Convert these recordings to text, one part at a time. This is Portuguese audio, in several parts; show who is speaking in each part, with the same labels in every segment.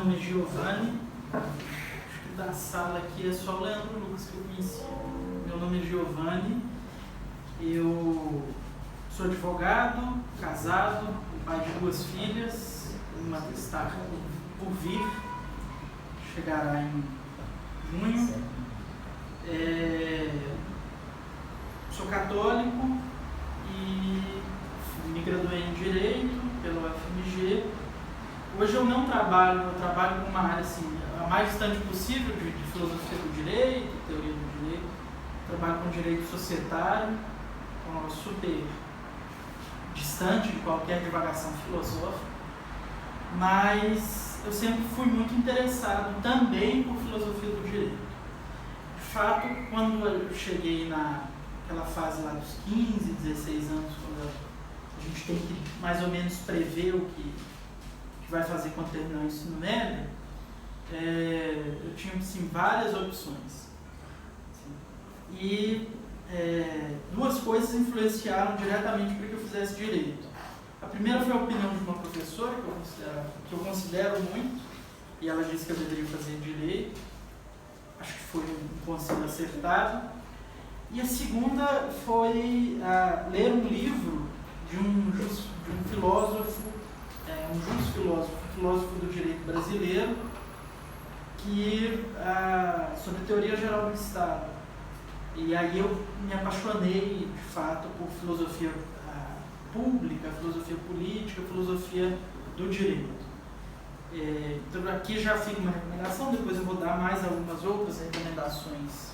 Speaker 1: nome é Giovanni. Acho que da sala aqui é só o Leandro Lucas que eu conheci. Meu nome é Giovanni. Eu sou advogado, casado, pai de 2 filhas. Uma está por vir, chegará em junho. Sou católico e me graduei em Direito pela UFMG. Hoje eu não trabalho, eu trabalho com uma área assim, a mais distante possível de filosofia do direito, teoria do direito. Trabalho com direito societário, super distante de qualquer divagação filosófica, mas eu sempre fui muito interessado também por filosofia do direito. De fato, quando eu cheguei naquela fase lá dos 15, 16 anos, quando a gente tem que mais ou menos prever o que vai fazer quando terminar o ensino médio, eu tinha assim, várias opções. E 2 coisas influenciaram diretamente para que eu fizesse direito. A primeira foi a opinião de uma professora que eu considero muito, e ela disse que eu deveria fazer direito. Acho que foi um conselho acertado. E a segunda foi ler um livro de um filósofo, filósofo do direito brasileiro, sobre teoria geral do Estado. E aí eu me apaixonei, de fato, por filosofia pública, filosofia política, filosofia do direito. Então aqui já fica uma recomendação, depois eu vou dar mais algumas outras recomendações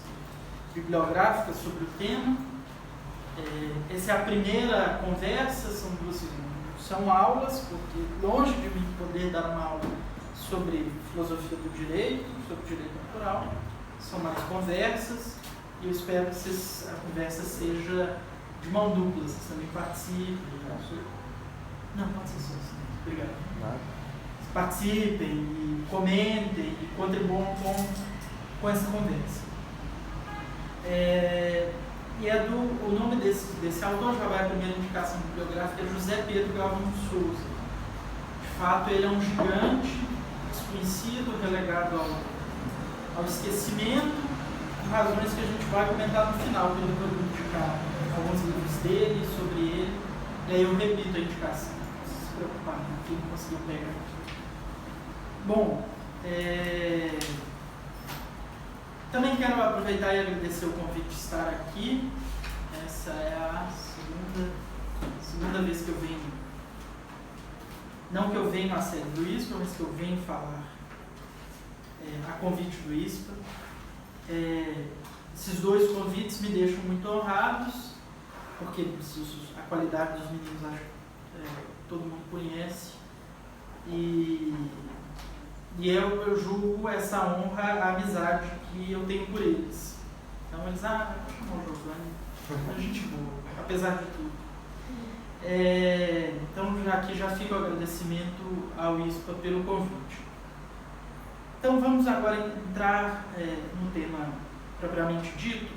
Speaker 1: bibliográficas sobre o tema. Essa é a primeira conversa, são aulas, porque longe de mim poder dar uma aula sobre filosofia do direito, sobre direito natural, são mais conversas, e eu espero que a conversa seja de mão dupla, vocês também participem. Não, pode ser só assim. Obrigado. Participem, e comentem, e contribuam com essa conversa. O nome desse autor, já vai a primeira indicação bibliográfica, é José Pedro Galvão de Souza. De fato, ele é um gigante, desconhecido, relegado ao esquecimento, por razões que a gente vai comentar no final, quando eu vou indicar alguns livros dele, sobre ele, e aí eu repito a indicação, não precisa se preocupar, quem não conseguiu pegar. Bom, também quero aproveitar e agradecer o convite de estar aqui. Essa é a segunda vez que eu venho, não que eu venho à sede do ISPA, mas que eu venho falar a convite do ISPA. Esses 2 convites me deixam muito honrados, porque a qualidade dos meninos acho todo mundo conhece, e eu julgo essa honra a amizade que eu tenho por eles. Então eles, chamou o Giovanni, a gente boa, apesar de tudo. Então aqui já fica o agradecimento ao ISPA pelo convite. Então vamos agora entrar no tema propriamente dito.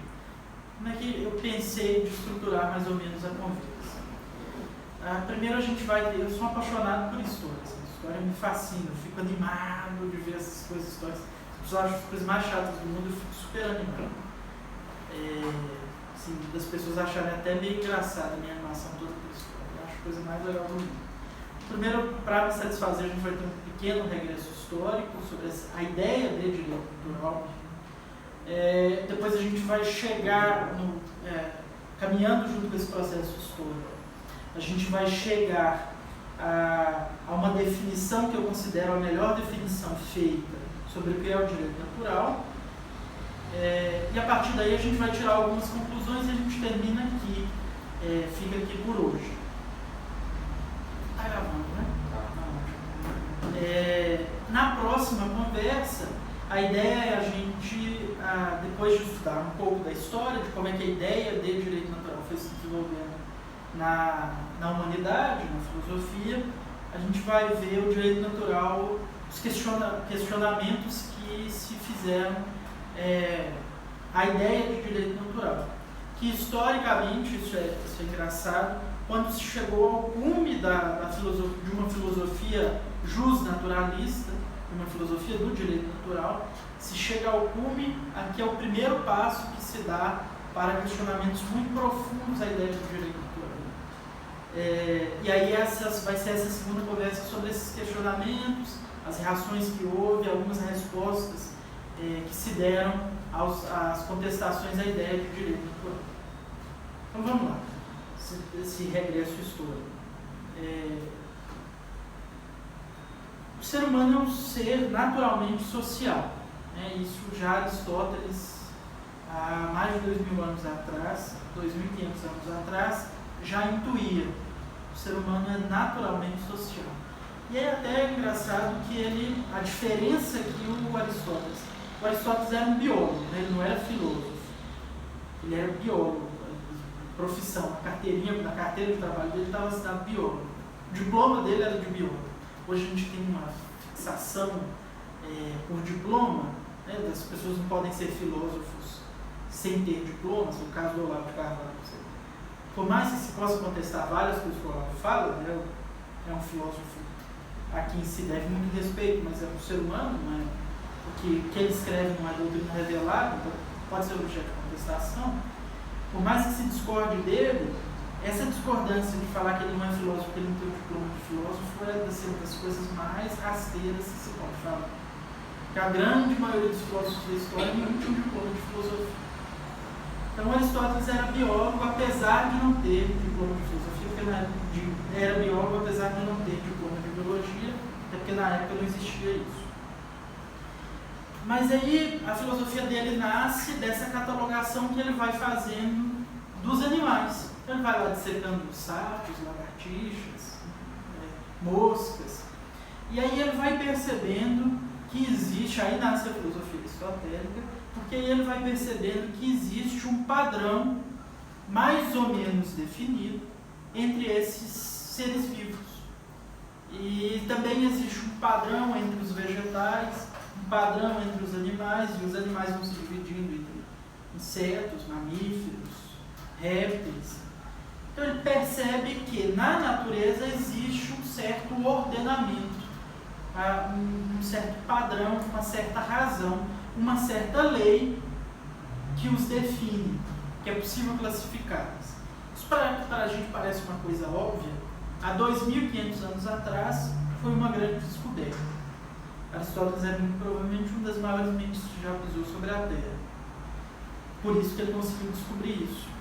Speaker 1: Como é que eu pensei de estruturar mais ou menos a conversa? Primeiro a gente vai ver, eu sou apaixonado por histórias. A história me fascina, eu fico animado de ver essas coisas históricas. As pessoas acham as coisas mais chatas do mundo, eu fico super animado. Assim, das pessoas acharem até meio engraçada a minha animação toda por história. Eu acho a coisa mais legal do mundo. Primeiro, para me satisfazer, a gente vai ter um pequeno regresso histórico sobre a ideia de direito cultural. Depois a gente vai chegar, caminhando junto com esse processo histórico, a gente vai chegar a uma definição que eu considero a melhor definição feita sobre o que é o direito natural. E a partir daí a gente vai tirar algumas conclusões e a gente termina aqui, fica aqui por hoje. Está gravando, né? Na próxima conversa, a ideia é a gente, depois de estudar um pouco da história, de como é que a ideia de direito natural foi se desenvolvendo na humanidade, na filosofia, a gente vai ver o direito natural, os questionamentos que se fizeram a ideia de direito natural. Que historicamente, isso é engraçado, quando se chegou ao cume de uma filosofia justnaturalista, uma filosofia do direito natural, se chega ao cume, aqui é o primeiro passo que se dá para questionamentos muito profundos à ideia do direito natural. E aí vai ser essa segunda conversa sobre esses questionamentos, as reações que houve, algumas respostas que se deram às contestações à ideia de direito natural. Então vamos lá, esse regresso histórico. O ser humano é um ser naturalmente social. Isso já Aristóteles, há mais de 2.000 anos atrás, 2.500 anos atrás, já intuía. O ser humano é naturalmente social. E é até engraçado que a diferença que o Aristóteles era um biólogo, né? Ele não era filósofo, ele era biólogo, profissão, na carteira de trabalho dele estava assinado biólogo, o diploma dele era de biólogo. Hoje a gente tem uma fixação por diploma, né? As pessoas não podem ser filósofos sem ter diplomas, no caso do Olavo de Carvalho. Por mais que se possa contestar várias coisas que o Olavo fala, né? É um filósofo a quem se deve muito respeito, mas é um ser humano, não é? O que ele escreve não é doutrina revelada, então pode ser objeto de contestação. Por mais que se discorde dele, essa discordância de falar que ele não é filósofo, que ele não tem o diploma de filósofo, é das coisas mais rasteiras que se pode falar. Porque a grande maioria dos filósofos da história não tinha um diploma de filosofia. Então Aristóteles era biólogo, apesar de não ter diploma de filosofia, porque era biólogo, apesar de não ter diploma de biologia, até porque na época não existia isso. Mas aí a filosofia dele nasce dessa catalogação que ele vai fazendo dos animais. Ele vai lá dissecando sapos, lagartixas, moscas, e aí ele vai percebendo que existe, aí nasce a filosofia aristotélica, porque aí ele vai percebendo que existe um padrão mais ou menos definido entre esses seres vivos. E também existe um padrão entre os vegetais, um padrão entre os animais, e os animais vão se dividindo entre insetos, mamíferos, répteis. Então ele percebe que na natureza existe um certo ordenamento, um certo padrão, uma certa razão, uma certa lei que os define, que é possível classificá-las. Isso para a gente parece uma coisa óbvia. Há 2.500 anos atrás foi uma grande descoberta. Aristóteles é muito provavelmente uma das maiores mentes que já pisou sobre a Terra. Por isso que ele conseguiu descobrir isso.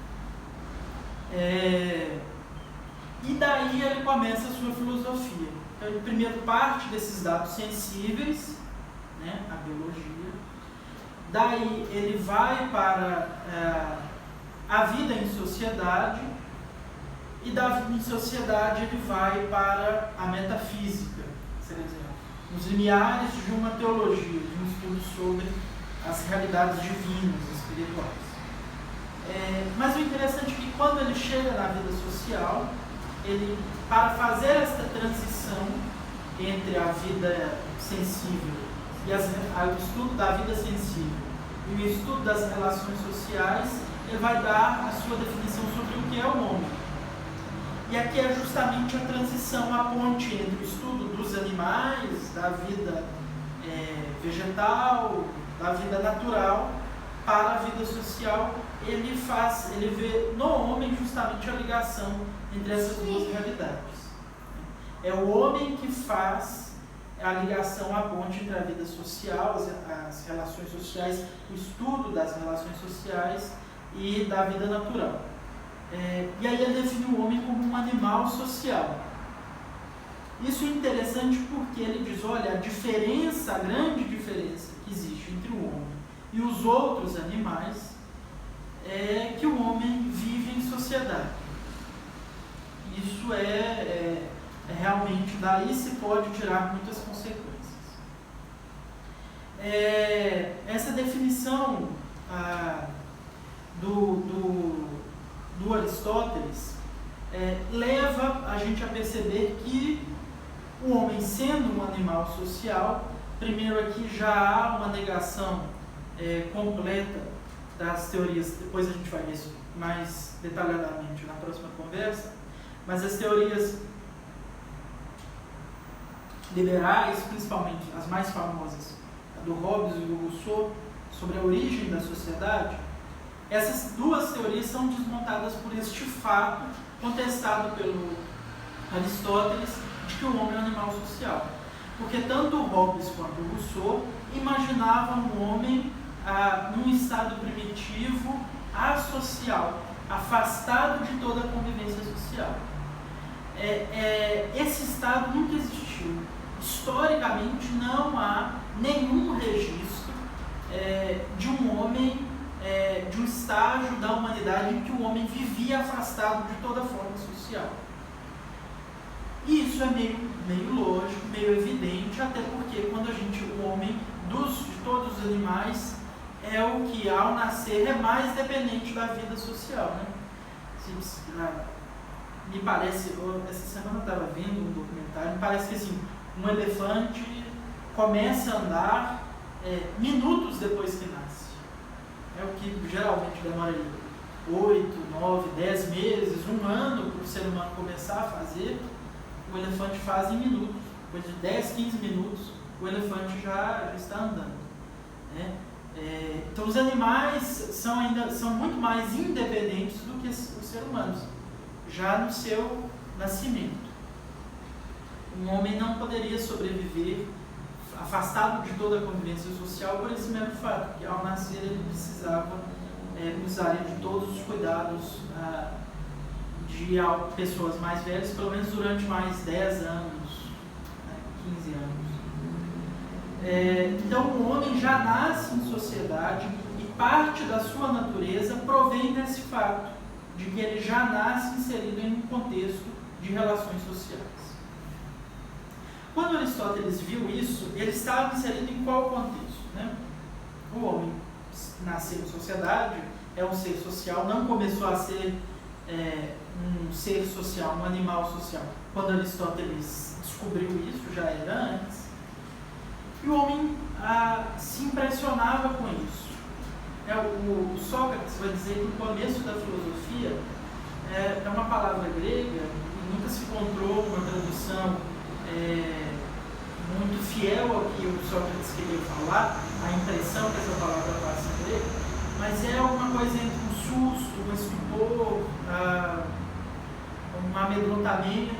Speaker 1: E daí ele começa a sua filosofia. Então ele primeiro parte desses dados sensíveis, né, a biologia. Daí ele vai para a vida em sociedade, e da vida em sociedade ele vai para a metafísica, quer dizer, nos limiares de uma teologia, de um estudo sobre as realidades divinas, espirituais. Mas o interessante é que quando ele chega na vida social, ele, para fazer esta transição entre a vida sensível e o estudo da vida sensível e o estudo das relações sociais, ele vai dar a sua definição sobre o que é o homem. E aqui é justamente a transição, a ponte entre o estudo dos animais, da vida vegetal, da vida natural, para a vida social. Ele vê no homem justamente a ligação entre essas duas realidades. É o homem que faz a ligação, a ponte entre a vida social, as relações sociais, o estudo das relações sociais e da vida natural. E aí ele define o homem como um animal social. Isso é interessante porque ele diz, olha, a grande diferença que existe entre o homem e os outros animais é que o homem vive em sociedade. Isso realmente, daí se pode tirar muitas consequências. Essa definição do Aristóteles leva a gente a perceber que o homem, sendo um animal social, primeiro aqui já há uma negação completa das teorias, depois a gente vai ver isso mais detalhadamente na próxima conversa, mas as teorias liberais, principalmente as mais famosas, a do Hobbes e do Rousseau, sobre a origem da sociedade, essas duas teorias são desmontadas por este fato contestado pelo Aristóteles de que o homem é um animal social. Porque tanto o Hobbes quanto o Rousseau imaginavam o homem num estado primitivo, asocial, afastado de toda a convivência social. Esse estado nunca existiu. Historicamente não há nenhum registro de um homem, de um estágio da humanidade em que o homem vivia afastado de toda forma social. E isso é meio lógico, meio evidente, até porque quando o homem, de todos os animais, é o que ao nascer é mais dependente da vida social, né? Me parece, essa semana eu estava vendo um documentário, me parece que assim, um elefante começa a andar minutos depois que nasce. É o que geralmente demora 8, 9, 10 meses, 1 ano para o ser humano começar a fazer. O elefante faz em minutos. Depois de 10, 15 minutos, o elefante já está andando, né? Então os animais são muito mais independentes do que os seres humanos, já no seu nascimento. Um homem não poderia sobreviver afastado de toda a convivência social por esse mero fato, que ao nascer ele precisava usar de todos os cuidados de pessoas mais velhas, pelo menos durante mais 10 anos, 15 anos. Então o homem já nasce em sociedade e parte da sua natureza provém desse fato, de que ele já nasce inserido em um contexto de relações sociais. Quando Aristóteles viu isso, ele estava inserido em qual contexto, né? O homem nasceu em sociedade, é um ser social, não começou a ser um ser social, um animal social. Quando Aristóteles descobriu isso, já era antes. E o homem se impressionava com isso. O Sócrates vai dizer que o começo da filosofia é uma palavra grega e nunca se encontrou uma tradução muito fiel ao que o Sócrates queria falar, a impressão que essa palavra passa em grego, mas é alguma coisa entre um susto, um estupor, um amedrontamento.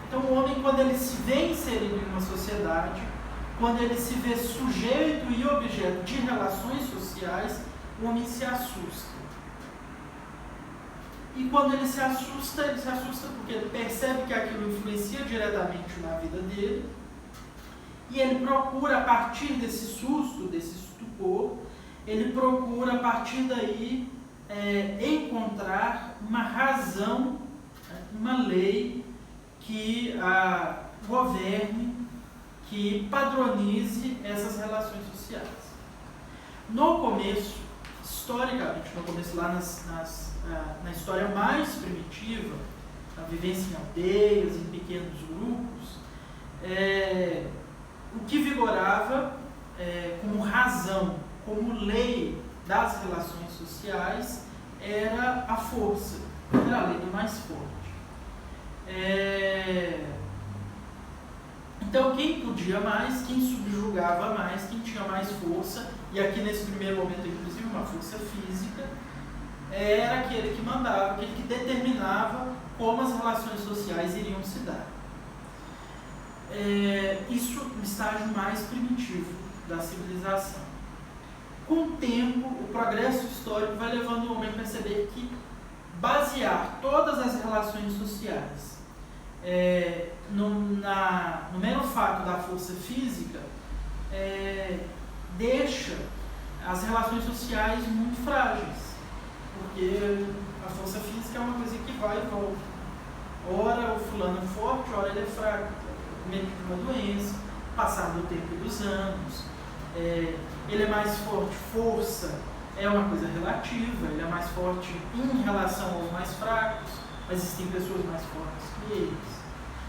Speaker 1: Então o homem, quando ele se vê inserido em uma sociedade, quando ele se vê sujeito e objeto de relações sociais, o homem se assusta. E quando ele se assusta porque ele percebe que aquilo influencia diretamente na vida dele, e ele procura, a partir desse susto, desse estupor, ele procura, a partir daí, encontrar uma razão, uma lei que governe, que padronize essas relações sociais. No começo, historicamente, lá na história mais primitiva, a vivência em aldeias, em pequenos grupos, o que vigorava como razão, como lei das relações sociais, era a força, era a lei do mais forte. Então, quem podia mais, quem subjugava mais, quem tinha mais força, e aqui nesse primeiro momento, inclusive, uma força física, era aquele que mandava, aquele que determinava como as relações sociais iriam se dar. Isso no estágio mais primitivo da civilização. Com o tempo, o progresso histórico vai levando o homem a perceber que basear todas as relações sociais no mero fato da força física deixa as relações sociais muito frágeis, porque a força física é uma coisa que vai e volta. Ora o fulano é forte, ora ele é fraco, meio de uma doença, passar do tempo e dos anos, ele é mais forte, força é uma coisa relativa, ele é mais forte em relação aos mais fracos, mas existem pessoas mais fortes que eles.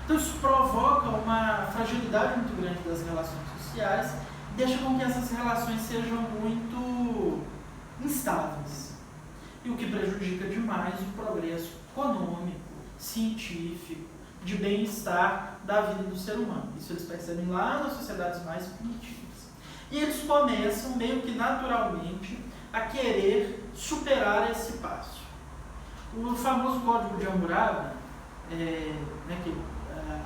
Speaker 1: Então isso provoca uma fragilidade muito grande das relações sociais, deixa com que essas relações sejam muito instáveis, e o que prejudica demais o progresso econômico, científico, de bem-estar da vida do ser humano. Isso eles percebem lá nas sociedades mais primitivas. E eles começam, meio que naturalmente, a querer superar esse passo. O famoso Código de Hammurabi,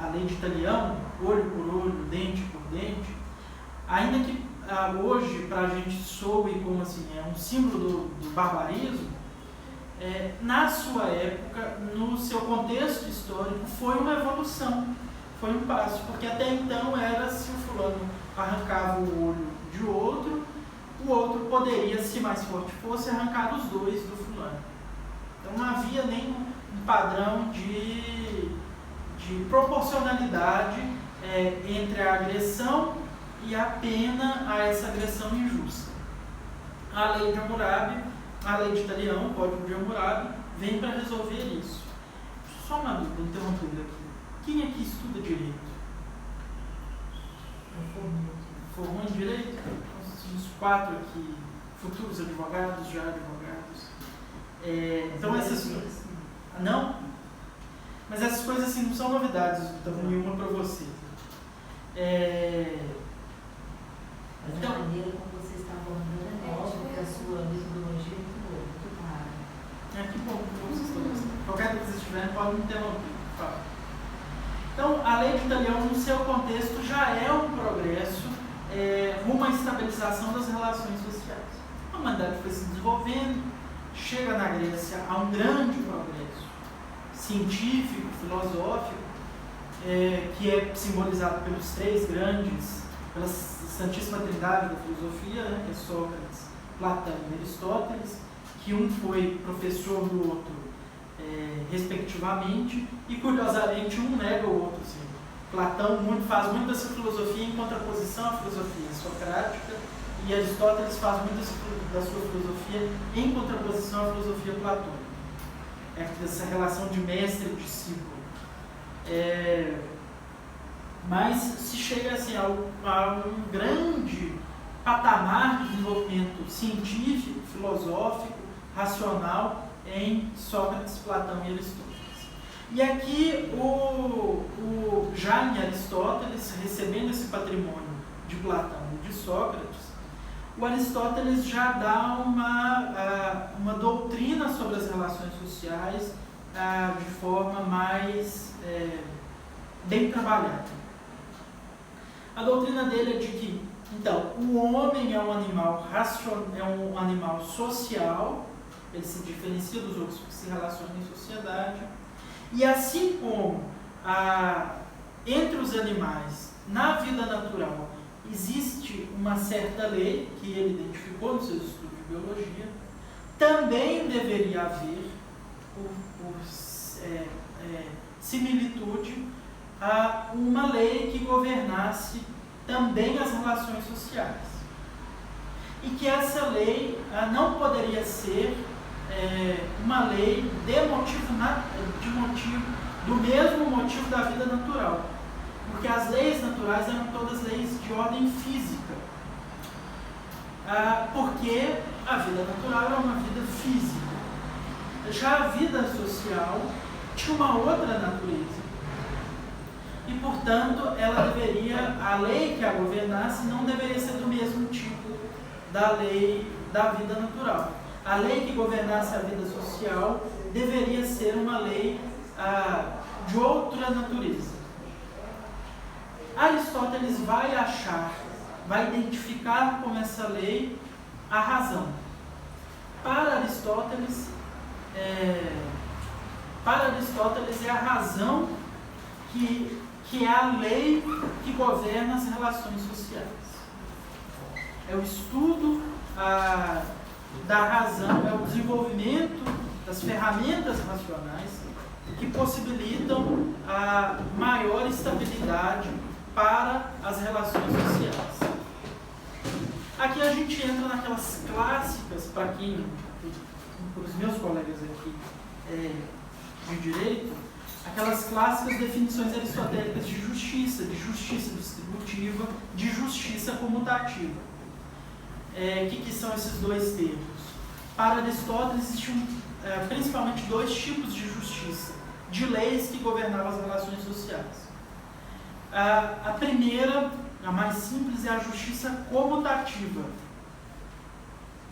Speaker 1: a lei de Italião, olho por olho, dente por dente, ainda que hoje para a gente soe como assim, é um símbolo do barbarismo, na sua época, no seu contexto histórico, foi uma evolução, foi um passo, porque até então era se o fulano arrancava o olho de outro, o outro poderia, se mais forte fosse, arrancar os dois do fulano. Então não havia nem um padrão de proporcionalidade entre a agressão e a pena a essa agressão injusta. A lei de Hammurabi, a lei de Italião, o Código de Hammurabi, vem para resolver isso. Só uma dúvida, interrompendo aqui. Quem aqui estuda direito? Formou em direito? Os 4 aqui, futuros advogados, já advogados. Então essas coisas. Não? Mas essas coisas assim não são novidades, então nenhuma para você.
Speaker 2: Mas a maneira como você está abordando é ótimo, porque a sua metodologia é muito boa, muito clara.
Speaker 1: Que bom que vocês estão gostando. Qualquer coisa que vocês tiverem, podem me interromper. Fala. Então, a lei de Italião, no seu contexto, já é um progresso rumo à estabilização das relações sociais. A humanidade foi se desenvolvendo, chega na Grécia a um grande progresso científico, filosófico, que é simbolizado pelos 3 grandes, pela Santíssima Trindade da filosofia, que é Sócrates, Platão e Aristóteles, que um foi professor do outro, respectivamente, e curiosamente um nega o outro. Assim. Platão faz muito dessa filosofia em contraposição à filosofia socrática, e Aristóteles faz muito da sua filosofia em contraposição à filosofia platônica. Essa relação de mestre e discípulo. Mas se chega assim, a um grande patamar de desenvolvimento científico, filosófico, racional em Sócrates, Platão e Aristóteles. E aqui já em Aristóteles, recebendo esse patrimônio de Platão e de Sócrates, o Aristóteles já dá uma doutrina sobre as relações sociais de forma mais bem trabalhada. A doutrina dele é de que, então, o homem é um animal social, ele se diferencia dos outros que se relacionam em sociedade, e assim como entre os animais, na vida natural, existe uma certa lei que ele identificou nos seus estudos de biologia, também deveria haver, por similitude, uma lei que governasse também as relações sociais. E que essa lei não poderia ser uma lei do mesmo motivo da vida natural. Porque as leis naturais eram todas leis de ordem física. Porque a vida natural era uma vida física. Já a vida social tinha uma outra natureza. E, portanto, a lei que a governasse não deveria ser do mesmo tipo da lei da vida natural. A lei que governasse a vida social deveria ser uma lei de outra natureza. Aristóteles vai identificar como essa lei a razão. Para Aristóteles é a razão que é a lei que governa as relações sociais. É o estudo da razão, é o desenvolvimento das ferramentas racionais que possibilitam a maior estabilidade para as relações sociais. Aqui a gente entra naquelas clássicas, para os meus colegas aqui de direito, aquelas clássicas definições aristotélicas de justiça distributiva, de justiça comutativa. Que são esses 2 termos? Para Aristóteles existiam principalmente 2 tipos de de leis que governavam as relações sociais. A primeira, a mais simples, é a justiça comutativa.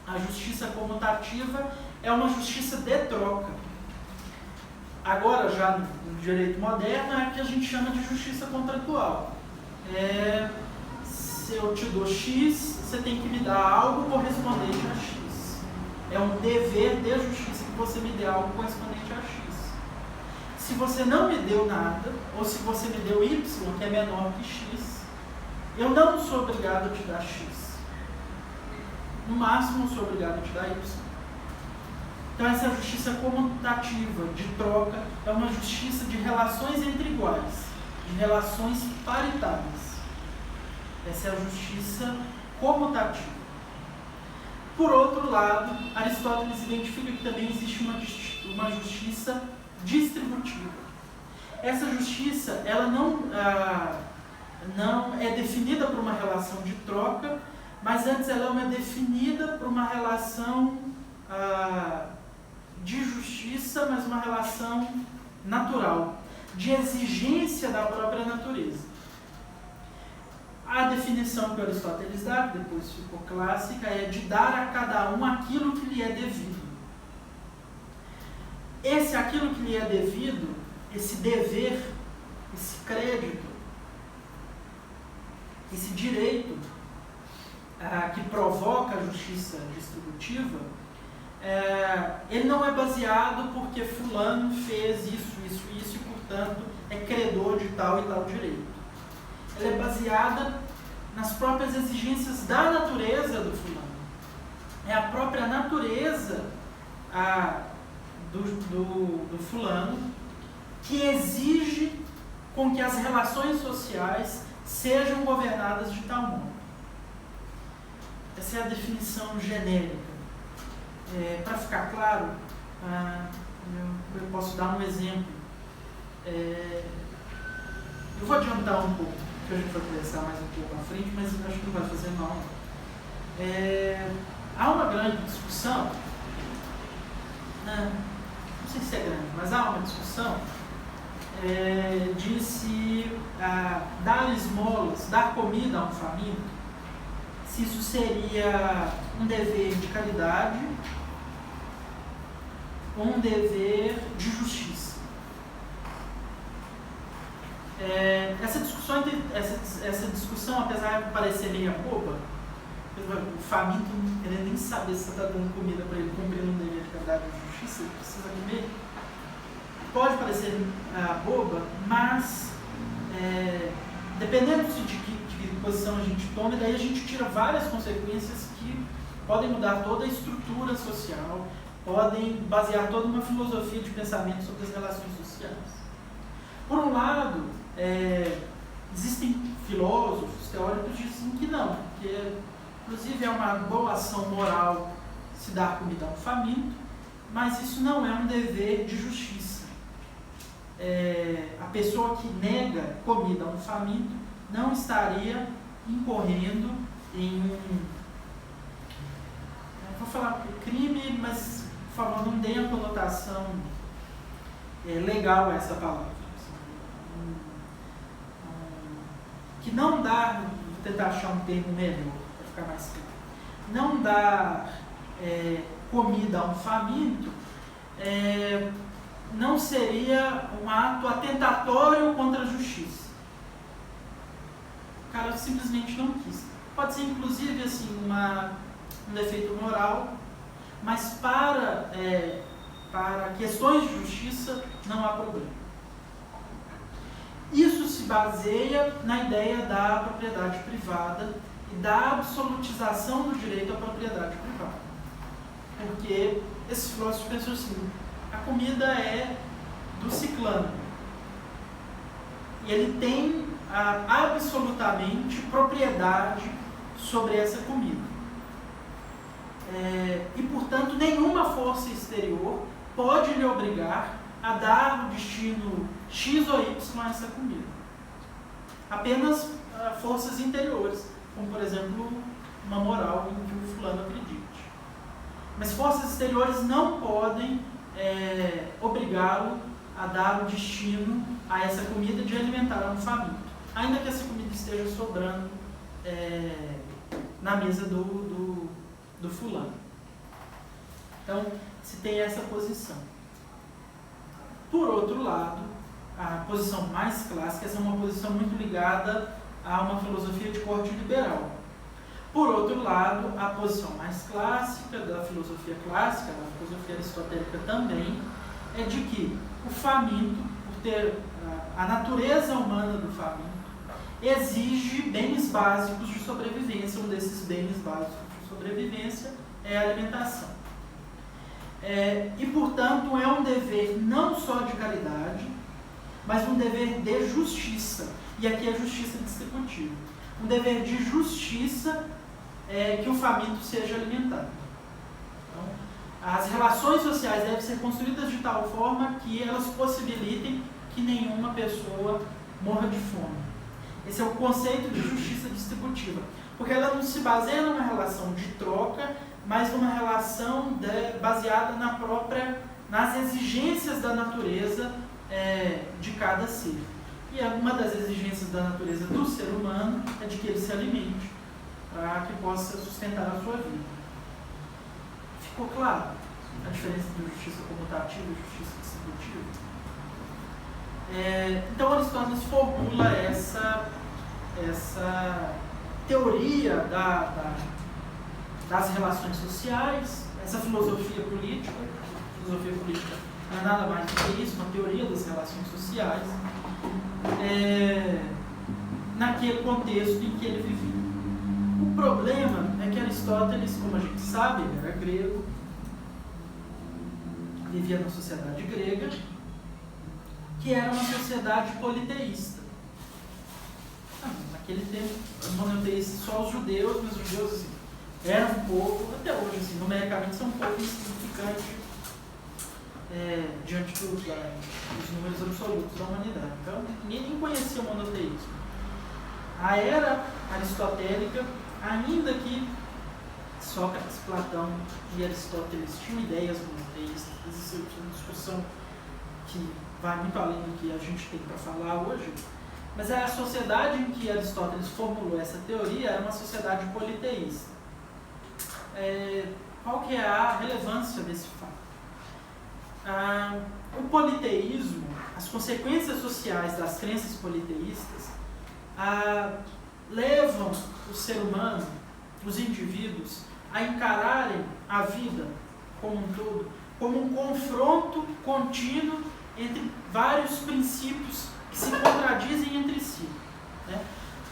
Speaker 1: A justiça comutativa é uma justiça de troca. Agora, já no direito moderno, é a que a gente chama de justiça contratual. Se eu te dou X, você tem que me dar algo correspondente a X. É um dever de justiça que você me dê algo correspondente a X. Se você não me deu nada, ou se você me deu Y, que é menor que X, eu não sou obrigado a te dar X. No máximo, eu sou obrigado a te dar Y. Então, essa justiça comutativa, de troca, é uma justiça de relações entre iguais, de relações paritárias. Essa é a justiça comutativa. Por outro lado, Aristóteles identifica que também existe uma justiça distributiva. Essa justiça, ela não é definida por uma relação de troca, mas antes ela é definida por uma relação de justiça, mas uma relação natural, de exigência da própria natureza. A definição que Aristóteles dá, que depois ficou clássica, é de dar a cada um aquilo que lhe é devido. Esse aquilo que lhe é devido, esse dever, esse crédito, esse direito que provoca a justiça distributiva, ele não é baseado porque fulano fez isso e, portanto, é credor de tal e tal direito. Ela é baseada nas próprias exigências da natureza do fulano. É a própria natureza do fulano que exige com que as relações sociais sejam governadas de tal modo. Essa é a definição genérica. Para ficar claro, eu posso dar um exemplo. Eu vou adiantar um pouco, que a gente vai conversar mais um pouco à frente, mas acho que não vai fazer mal. Há uma grande discussão, não sei se é grande, mas há uma discussão de se dar esmolas, dar comida a um faminto, se isso seria um dever de caridade ou um dever de justiça. Essa discussão, apesar de parecer meio boba, o faminto não queria nem saber se você está dando comida para ele cumprir um dever de caridade ou de justiça, ele precisa comer. Pode parecer boba, mas dependendo de que posição a gente toma, daí a gente tira várias consequências que podem mudar toda a estrutura social, podem basear toda uma filosofia de pensamento sobre as relações sociais. Por um lado, existem filósofos, teóricos que dizem que não, que inclusive é uma boa ação moral se dar comida a um faminto, mas isso não é um dever de justiça. A pessoa que nega comida a um faminto não estaria incorrendo em vou falar crime, mas não dê a conotação legal a essa palavra. Que não dá, vou tentar achar um termo melhor, para ficar mais claro, não dar comida a um faminto não seria um ato atentatório contra a justiça. O cara simplesmente não quis. Pode ser inclusive assim, um defeito moral, mas para questões de justiça não há problema. Isso se baseia na ideia da propriedade privada e da absolutização do direito à propriedade privada. Porque esse filósofo pensou assim, a comida é do ciclano. E ele tem absolutamente propriedade sobre essa comida. E, portanto, nenhuma força exterior pode lhe obrigar a dar o destino X ou Y a essa comida. Apenas forças interiores, como, por exemplo, uma moral em que o fulano acredite. Mas forças exteriores não podem obrigá-lo a dar o destino a essa comida de alimentar um faminto, ainda que essa comida esteja sobrando na mesa do fulano. Então, se tem essa posição. Por outro lado, a posição mais clássica, essa é uma posição muito ligada a uma filosofia de corte liberal. Por outro lado, a posição mais clássica da filosofia clássica, da filosofia aristotélica também, é de que o faminto, por ter a natureza humana do faminto, exige bens básicos de sobrevivência. Um desses bens básicos de sobrevivência é a alimentação. E, portanto, é um dever não só de caridade, mas um dever de justiça. E aqui é justiça distributiva. Um dever de justiça que o faminto seja alimentado. Então, as relações sociais devem ser construídas de tal forma que elas possibilitem que nenhuma pessoa morra de fome. Esse é o conceito de justiça distributiva. Porque ela não se baseia numa relação de troca, mas numa relação baseada nas exigências da natureza de cada ser. E uma das exigências da natureza do ser humano é de que ele se alimente, para que possa sustentar a sua vida. Ficou claro a diferença de justiça comutativa e justiça distributiva? Então, Aristóteles formula essa teoria das relações sociais, essa filosofia política. A filosofia política não é nada mais do que isso, uma teoria das relações sociais, naquele contexto em que ele vivia. O problema é que Aristóteles, como a gente sabe, ele era grego, vivia na sociedade grega, que era uma sociedade politeísta. Naquele tempo, monoteísta só os judeus, mas os judeus assim, eram um povo, até hoje, assim, numericamente são um povo insignificante diante dos números absolutos da humanidade. Então, ninguém conhecia o monoteísmo. A era aristotélica, ainda que Sócrates, Platão e Aristóteles tinham ideias monoteístas, existe uma discussão que vai muito além do que a gente tem para falar hoje, mas a sociedade em que Aristóteles formulou essa teoria era uma sociedade politeísta. Qual que é a relevância desse fato? O politeísmo, as consequências sociais das crenças politeístas, levam o ser humano, os indivíduos, a encararem a vida como um todo, como um confronto contínuo entre vários princípios que se contradizem entre si. Né?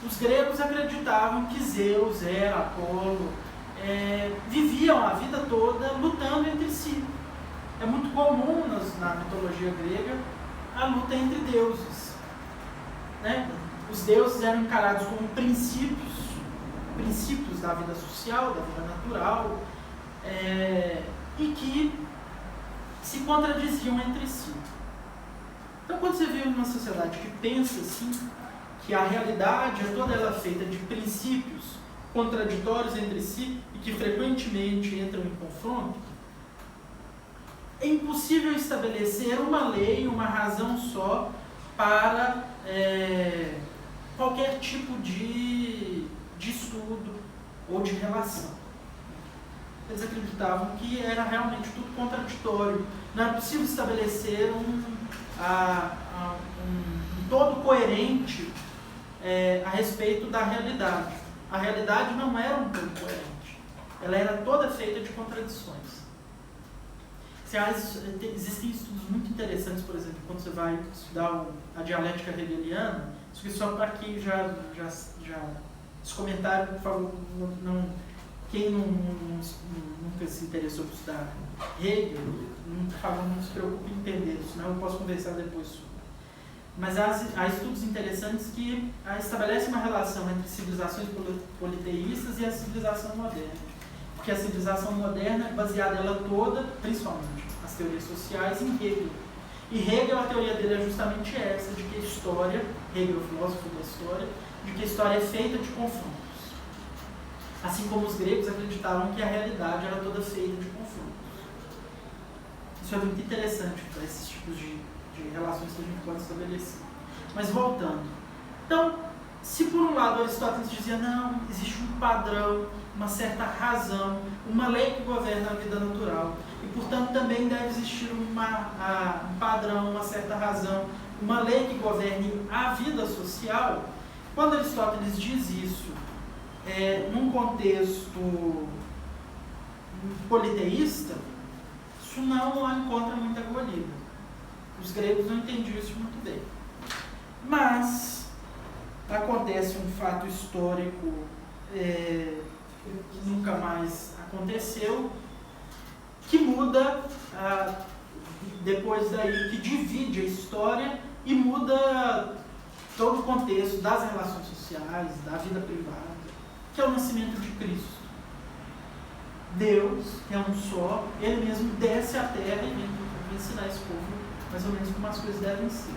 Speaker 1: Os gregos acreditavam que Zeus, Hera, Apolo viviam a vida toda lutando entre si. É muito comum na mitologia grega a luta entre deuses. Né? Os deuses eram encarados como princípios da vida social, da vida natural, e que se contradiziam entre si. Então, quando você vive numa sociedade que pensa assim, que a realidade é toda ela feita de princípios contraditórios entre si e que frequentemente entram em confronto, é impossível estabelecer uma lei, uma razão só para qualquer tipo de estudo ou de relação. Eles acreditavam que era realmente tudo contraditório. Não era possível estabelecer um todo coerente a respeito da realidade. A realidade não era um todo coerente. Ela era toda feita de contradições. Existem estudos muito interessantes, por exemplo, quando você vai estudar a dialética hegeliana, isso aqui só para quem já esse comentário, por favor, quem nunca se interessou por estudar Hegel, por favor, não se preocupe em entender, senão eu posso conversar depois sobre. Mas há estudos interessantes que estabelecem uma relação entre civilizações politeístas e a civilização moderna. Porque a civilização moderna é baseada ela toda, principalmente as teorias sociais, em Hegel. E Hegel, a teoria dele é justamente essa, de que a história, Hegel, filósofo da história, de que a história é feita de confrontos. Assim como os gregos acreditavam que a realidade era toda feita de confrontos. Isso é muito interessante para esses tipos de de relações que a gente pode estabelecer. Mas voltando. Então, se por um lado Aristóteles dizia, não, existe um padrão, uma certa razão, uma lei que governa a vida natural, e portanto também deve existir um padrão, uma certa razão, uma lei que governe a vida social, quando Aristóteles diz isso num contexto politeísta, isso não encontra muita acolhida. Os gregos não entendiam isso muito bem. Mas acontece um fato histórico que nunca mais aconteceu, que muda depois daí, que divide a história e muda todo o contexto das relações sociais, da vida privada, que é o nascimento de Cristo. Deus, que é um só, ele mesmo desce à terra e vem ensinar esse povo mais ou menos como as coisas devem ser.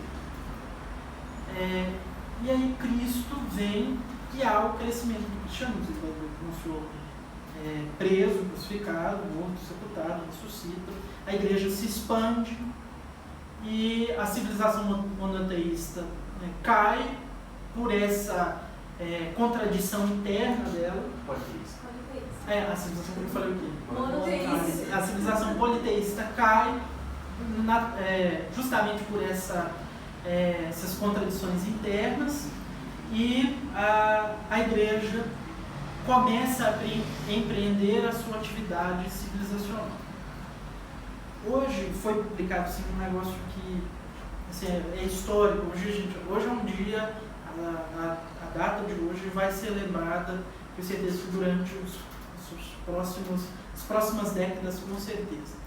Speaker 1: E aí Cristo vem e há o crescimento do cristianismo. Ele começou preso, crucificado, morto, sepultado, ressuscita. A igreja se expande e a civilização monoteísta cai por essa contradição interna dela. A civilização, como eu falei o quê?
Speaker 3: Monoteísta.
Speaker 1: A civilização politeísta cai justamente por essas contradições internas, e a igreja começa a empreender a sua atividade civilizacional. Hoje foi publicado assim, um negócio que assim, é histórico. Hoje é um dia, a data de hoje vai ser lembrada, com certeza, durante as próximas décadas, com certeza.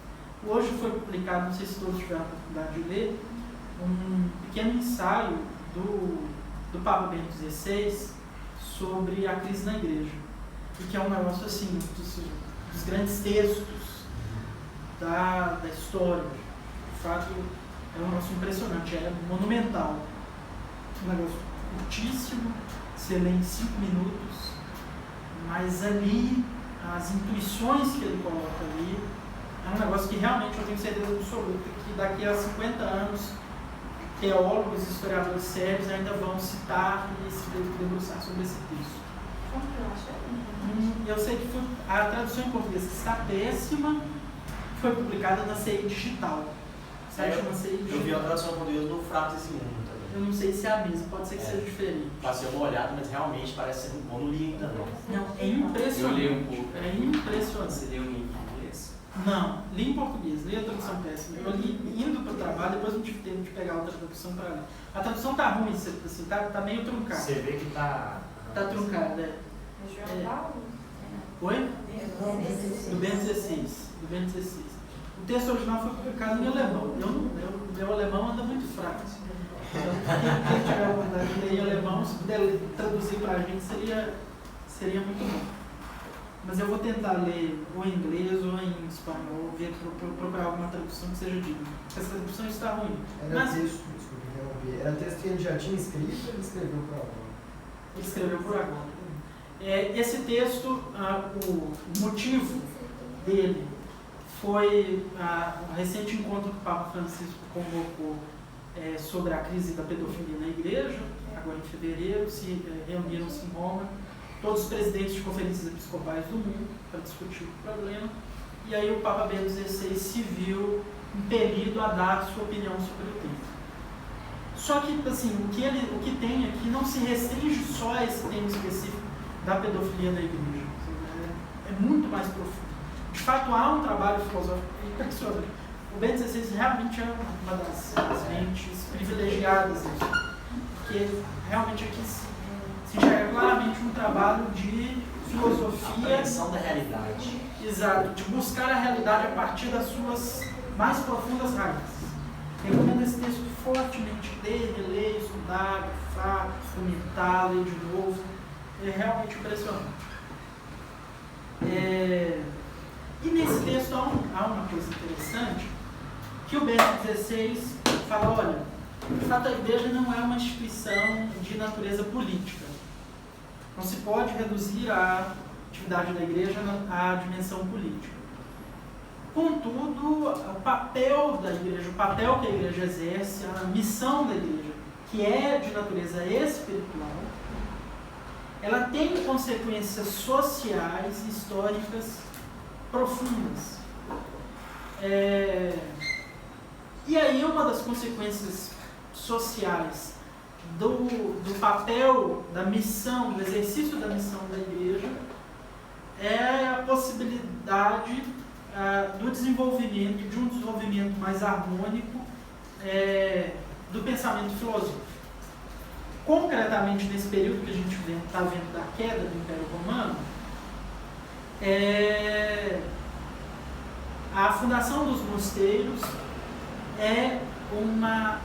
Speaker 1: Hoje foi publicado, não sei se todos tiveram a oportunidade de ler, um pequeno ensaio do Papa Bento XVI sobre a crise na igreja, e que é um negócio assim, dos grandes textos da história. De fato, é um negócio impressionante, é monumental, um negócio curtíssimo, você lê em 5 minutos, mas ali, as intuições que ele coloca ali, é um negócio que realmente eu tenho certeza absoluta que daqui a 50 anos teólogos e historiadores sérios ainda vão citar e se debruçar sobre esse texto.
Speaker 3: Como que eu acho?
Speaker 1: Eu sei que a tradução em português está péssima, foi publicada na CI Digital. Chama CI Digital.
Speaker 4: Eu vi a tradução em português no Fratos esse Mundo também.
Speaker 1: Eu não sei se é a mesma, pode ser que seja diferente.
Speaker 4: Passei uma olhada, mas realmente parece ser muito bom. Não li ainda não.
Speaker 1: Não, é impressionante.
Speaker 4: Eu li um pouco.
Speaker 1: É impressionante.
Speaker 4: Você leu em inglês?
Speaker 1: Não, li em português, li a tradução péssima. Eu li indo para o trabalho, depois não tive tempo de pegar outra tradução para ler. A tradução tá ruim, assim, tá meio truncada.
Speaker 4: Você vê que tá
Speaker 1: truncada,
Speaker 3: João Paulo?
Speaker 1: Oi? Do Bento XVI. O texto original foi publicado em alemão. Meu alemão anda muito fraco. Então, quem tiver a oportunidade de ler em alemão, se puder traduzir para a gente, seria muito bom. Mas eu vou tentar ler ou em inglês ou em espanhol, procurar alguma tradução que seja digna. Essa tradução está ruim.
Speaker 5: Era texto que ele já tinha escrito ou ele escreveu por agora?
Speaker 1: Ele escreveu por agora. Esse texto, o motivo dele foi o recente encontro que o Papa Francisco convocou sobre a crise da pedofilia na igreja, agora em fevereiro, reuniram-se em Roma todos os presidentes de conferências episcopais do mundo para discutir o problema, e aí o Papa Bento XVI se viu impelido a dar a sua opinião sobre o tema. Só que assim, o que tem aqui não se restringe só a esse tema específico da pedofilia na igreja, é muito mais profundo. De fato, há um trabalho filosófico impressionante. O Bento XVI realmente é uma das mentes privilegiadas disso, porque realmente aqui se enxerga claramente um trabalho de filosofia.
Speaker 4: A apreensão da realidade.
Speaker 1: Exato, de buscar a realidade a partir das suas mais profundas raízes. Recomendo esse texto fortemente, ler, reler, estudar, grifar, comentar, ler de novo. É realmente impressionante. E nesse texto há uma coisa interessante, que o Bento XVI fala, olha, de fato a igreja não é uma instituição de natureza política. Não se pode reduzir a atividade da igreja à dimensão política. Contudo, o papel da igreja, o papel que a igreja exerce, a missão da igreja, que é de natureza espiritual, ela tem consequências sociais e históricas profundas. E aí uma das consequências sociais do papel, da missão, do exercício da missão da igreja é a possibilidade do desenvolvimento, de um desenvolvimento mais harmônico do pensamento filosófico. Concretamente, nesse período que a gente está vendo da queda do Império Romano, a fundação dos mosteiros é uma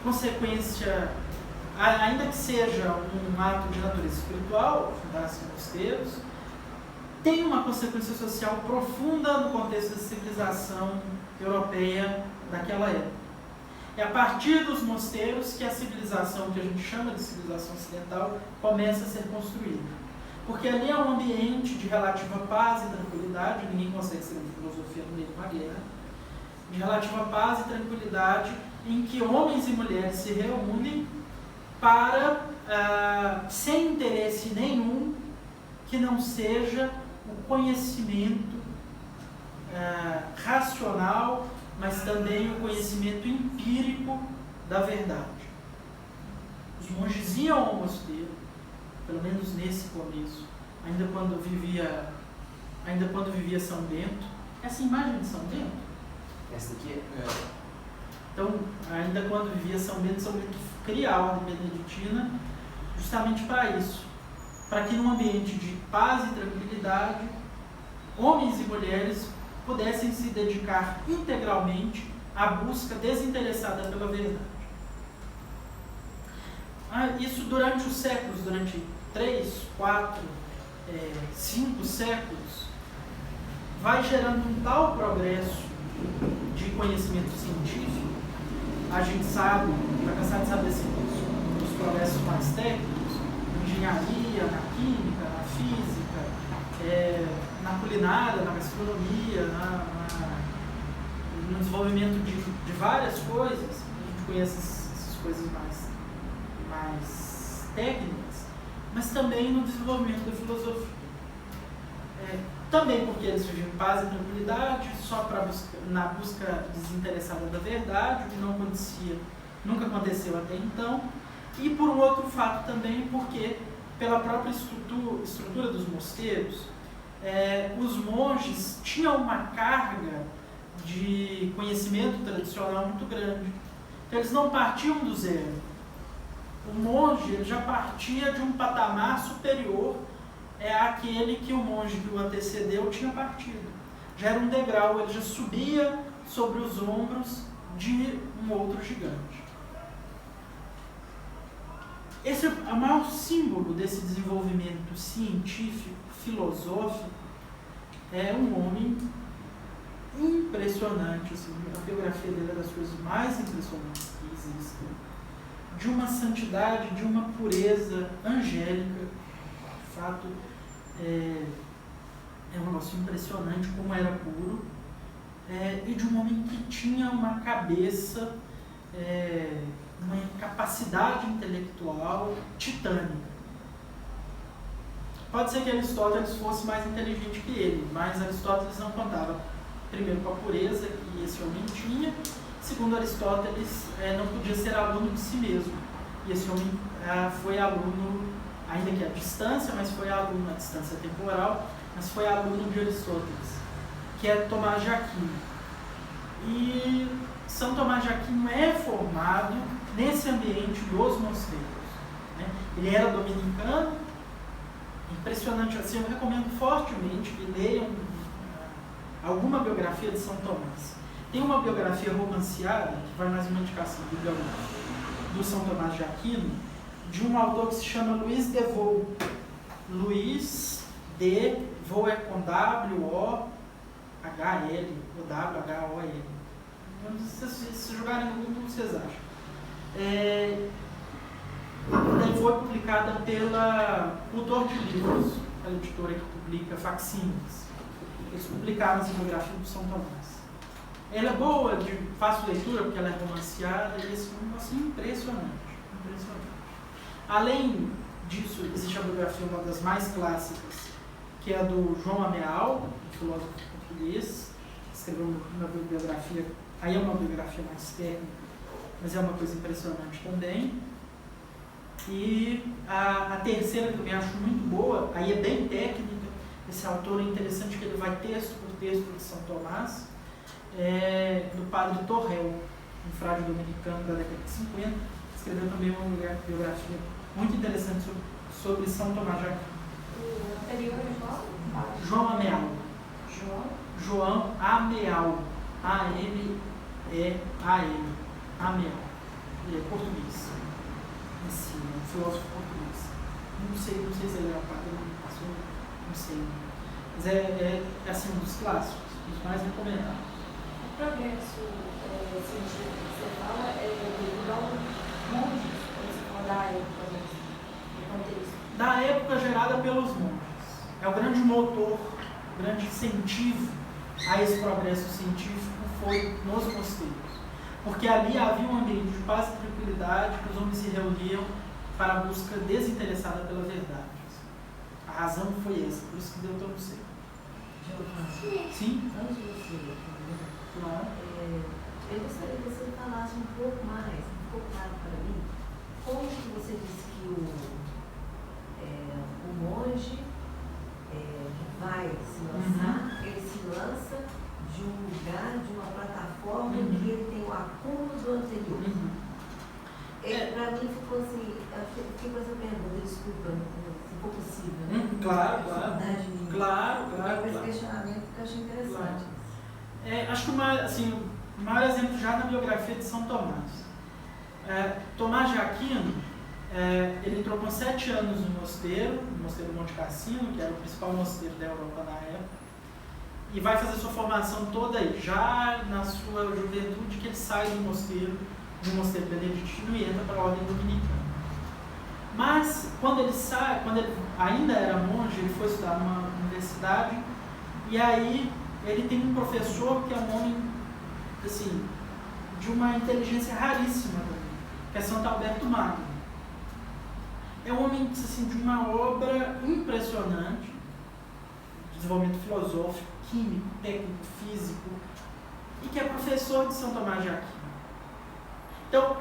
Speaker 1: consequência, ainda que seja um ato de natureza espiritual, fundar-se mosteiros, tem uma consequência social profunda no contexto da civilização europeia daquela época. É a partir dos mosteiros que a civilização, que a gente chama de civilização ocidental, começa a ser construída. Porque ali é um ambiente de relativa paz e tranquilidade, ninguém consegue ser uma filosofia no meio de uma guerra, de relativa paz e tranquilidade, em que homens e mulheres se reúnem para, sem interesse nenhum, que não seja o conhecimento racional, mas também o conhecimento empírico da verdade. Os monges iam ao mosteiro, pelo menos nesse começo, ainda quando vivia São Bento. Essa imagem de São Bento?
Speaker 4: Essa daqui
Speaker 1: Então, ainda quando vivia São Bento cria a ordem beneditina justamente para isso. Para que num ambiente de paz e tranquilidade, homens e mulheres pudessem se dedicar integralmente à busca desinteressada pela verdade. Isso durante os séculos, durante 3, 4, 5 séculos, vai gerando um tal progresso de conhecimento científico. A gente sabe, está cansado de saber assim, os progressos mais técnicos, na engenharia, na química, na física, na culinária, na gastronomia, no desenvolvimento de várias coisas. A gente conhece essas coisas mais técnicas, mas também no desenvolvimento da filosofia. Também porque eles viviam em paz e tranquilidade, só na busca desinteressada da verdade, o que nunca aconteceu até então, e por um outro fato também, porque pela própria estrutura dos mosteiros, os monges tinham uma carga de conhecimento tradicional muito grande. Então eles não partiam do zero. O monge já partia de um patamar superior àquele que o monge que o antecedeu tinha partido. Já era um degrau, ele já subia sobre os ombros de um outro gigante. Esse é o maior símbolo desse desenvolvimento científico, filosófico, é um homem impressionante, assim, a biografia dele é das coisas mais impressionantes que existem, de uma santidade, de uma pureza angélica. De fato, é um negócio impressionante como era puro, e de um homem que tinha uma cabeça, uma capacidade intelectual titânica. Pode ser que Aristóteles fosse mais inteligente que ele, mas Aristóteles não contava, primeiro, com a pureza que esse homem tinha, segundo Aristóteles, não podia ser aluno de si mesmo. E esse homem foi aluno, ainda que à distância, mas foi aluno à distância temporal, mas foi aluno de Aristóteles, que é Tomás de Aquino. E São Tomás de Aquino é formado nesse ambiente dos mosteiros, né? Ele era dominicano, impressionante assim, eu recomendo fortemente que leiam alguma biografia de São Tomás. Tem uma biografia romanceada, que vai mais uma indicação do São Tomás de Aquino, de um autor que se chama Luís de Vaux. Luís de Vaux é com W-O-H-L, ou W-H-O-L. Se jogarem no Google, vocês acham. Foi publicada pela Cultor de Livros, a editora que publica facsímiles. Eles publicaram essa biografia do São Tomás. Ela é boa, de fácil leitura, porque ela é romanceada, e esse filme assim, impressionante. Além disso, existe a biografia, uma das mais clássicas, que é a do João Ameal, um filósofo português, escreveu uma biografia, aí é uma biografia mais técnica, mas é uma coisa impressionante também. E a terceira, que eu também acho muito boa, aí é bem técnica, esse autor é interessante que ele vai texto por texto de São Tomás, do padre Torrel, um frade dominicano da década de 50, escreveu também uma biografia muito interessante sobre São Tomás de Aquino.
Speaker 3: O anterior é qual?
Speaker 1: João Ameal. João Ameal. A-M-E-A-L. Ameal. Ele é português. Esse filósofo português. Não sei se ele é um padre, não sei. Mas é assim, um dos clássicos, os mais recomendados.
Speaker 3: O progresso científico que você fala é devido ao monges, ou você fala da época mesmo, do contexto?
Speaker 1: Da época gerada pelos monges. É o grande motor, o grande incentivo a esse progresso científico foi nos mosteiros. Porque ali havia um ambiente de paz e tranquilidade, que os homens se reuniam para a busca desinteressada pela verdade. A razão foi essa, por isso que deu tão certo. Sim?
Speaker 2: Antes de você,
Speaker 1: Claro.
Speaker 2: eu gostaria que você falasse um pouco mais, ficou claro para mim, como que você disse que o monge que vai se lançar, ele se lança de um lugar, de uma plataforma em que ele tem o acúmulo do anterior. Para mim ficou assim, eu fiquei com essa pergunta, desculpa, se for possível. Né?
Speaker 1: Claro.
Speaker 2: Esse questionamento que eu achei interessante.
Speaker 1: Acho que o maior exemplo já na biografia de São Tomás. Tomás de Aquino, ele entrou com 7 anos no mosteiro Monte Cassino, que era o principal mosteiro da Europa na época, e vai fazer sua formação toda aí, já na sua juventude, que ele sai do mosteiro beneditino e entra para a ordem dominicana. Mas, quando ele ainda era monge, ele foi estudar numa universidade, e aí ele tem um professor que é um homem, assim, de uma inteligência raríssima também, que é Santo Alberto Magno. É um homem, assim, de uma obra impressionante, desenvolvimento filosófico, químico, técnico, físico, e que é professor de São Tomás de Aquino. Então,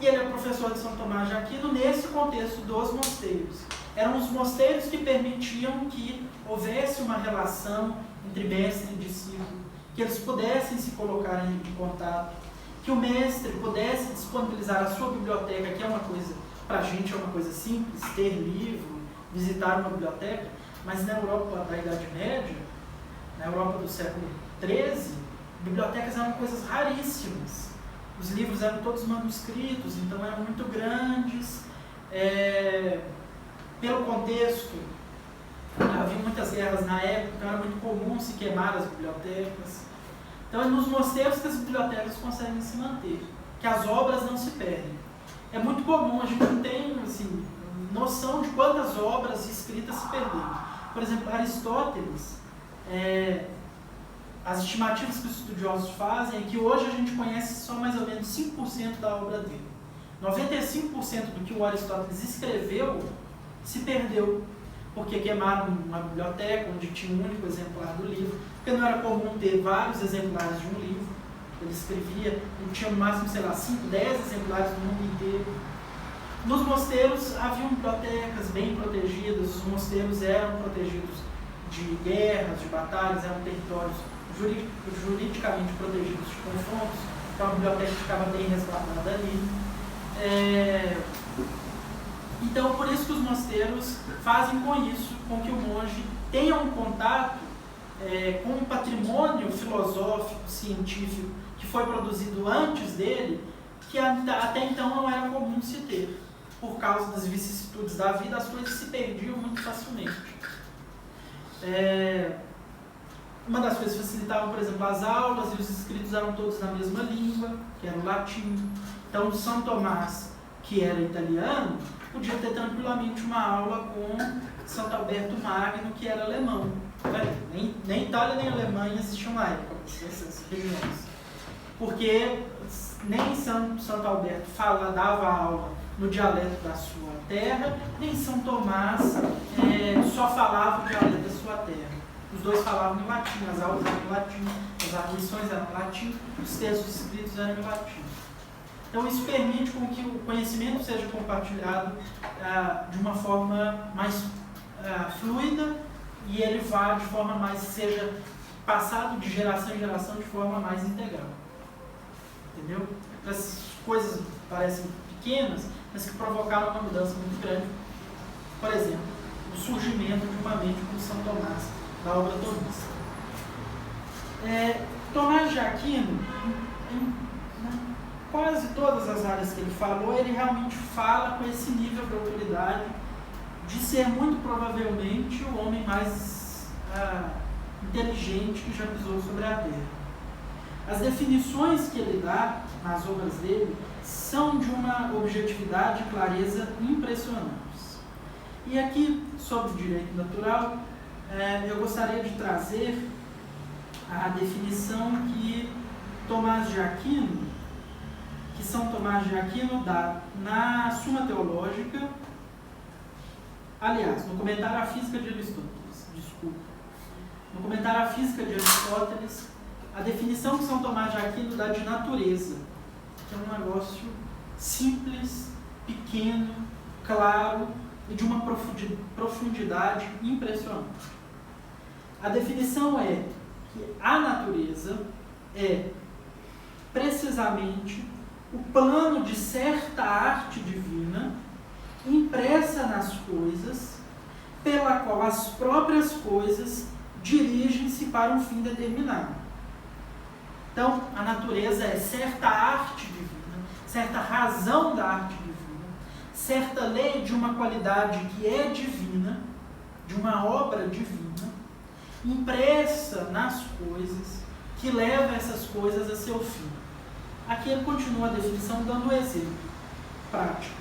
Speaker 1: e ele é professor de São Tomás de Aquino nesse contexto dos mosteiros. Eram os mosteiros que permitiam que houvesse uma relação entre mestre e discípulo, que eles pudessem se colocar em contato, que o mestre pudesse disponibilizar a sua biblioteca, que é uma coisa, para a gente é uma coisa simples, ter livro, visitar uma biblioteca, mas na Europa da Idade Média, na Europa do século XIII, bibliotecas eram coisas raríssimas. Os livros eram todos manuscritos, então eram muito grandes. Pelo contexto, havia muitas guerras na época, então era muito comum se queimar as bibliotecas. Então é nos mosteiros que as bibliotecas conseguem se manter, que as obras não se perdem. É muito comum, a gente não tem assim, noção de quantas obras escritas se perderam. Por exemplo, Aristóteles, as estimativas que os estudiosos fazem é que hoje a gente conhece só mais ou menos 5% da obra dele. 95% do que o Aristóteles escreveu se perdeu, porque queimaram uma biblioteca onde tinha um único exemplar do livro, porque não era comum ter vários exemplares de um livro. Ele escrevia, ele tinha no máximo, 5, 10 exemplares no mundo inteiro. Nos mosteiros haviam bibliotecas bem protegidas, os mosteiros eram protegidos de guerras, de batalhas, eram territórios juridicamente protegidos de confrontos, então a biblioteca ficava bem resguardada ali. Então, por isso que os mosteiros fazem com que o monge tenha um contato com um patrimônio filosófico, científico, que foi produzido antes dele, que até então não era comum se ter. Por causa das vicissitudes da vida, as coisas se perdiam muito facilmente. Uma das coisas facilitavam, por exemplo, as aulas, e os escritos eram todos na mesma língua, que era o latim. Então, São Tomás, que era italiano, podia ter tranquilamente uma aula com Santo Alberto Magno, que era alemão. Nem Itália nem Alemanha existiam na época, essas regiões. Porque nem Santo Alberto dava aula no dialeto da sua terra, nem São Tomás só falava o dialeto da sua terra. Os dois falavam em latim, as aulas eram em latim, as lições eram em latim, os textos escritos eram em latim. Então isso permite com que o conhecimento seja compartilhado de uma forma mais fluida e ele vá de forma mais, seja passado de geração em geração de forma mais integral. Entendeu? Essas coisas parecem pequenas, mas que provocaram uma mudança muito grande. Por exemplo, o surgimento de uma mente como São Tomás, da obra tomista. Tomás de Aquino, em quase todas as áreas que ele falou, ele realmente fala com esse nível de autoridade de ser muito provavelmente o homem mais inteligente que já pisou sobre a Terra. As definições que ele dá nas obras dele são de uma objetividade e clareza impressionantes. E aqui, sobre o direito natural, eu gostaria de trazer a definição que São Tomás de Aquino dá na Suma Teológica, aliás, no Comentário à Física de Aristóteles, no Comentário à Física de Aristóteles, a definição que São Tomás de Aquino dá de natureza, que é um negócio simples, pequeno, claro e de uma profundidade impressionante. A definição é que a natureza é precisamente o plano de certa arte divina impressa nas coisas, pela qual as próprias coisas dirigem-se para um fim determinado. Então, a natureza é certa arte divina, certa razão da arte divina, certa lei de uma qualidade que é divina, de uma obra divina, impressa nas coisas, que leva essas coisas a seu fim. Aqui ele continua a definição dando um exemplo prático.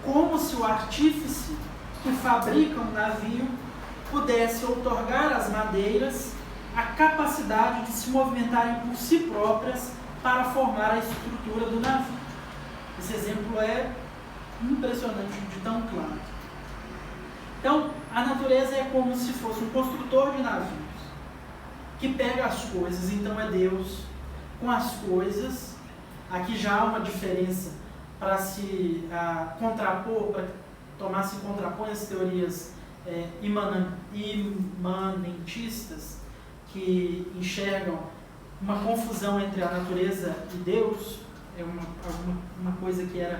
Speaker 1: Como se o artífice que fabrica um navio pudesse outorgar às madeiras a capacidade de se movimentarem por si próprias para formar a estrutura do navio. Esse exemplo é impressionante de tão claro. Então, a natureza é como se fosse um construtor de navios, que pega as coisas, então é Deus com as coisas. Aqui já há uma diferença para se contrapor, para Tomás se contrapõe as teorias imanentistas, que enxergam uma confusão entre a natureza e Deus. É uma coisa que era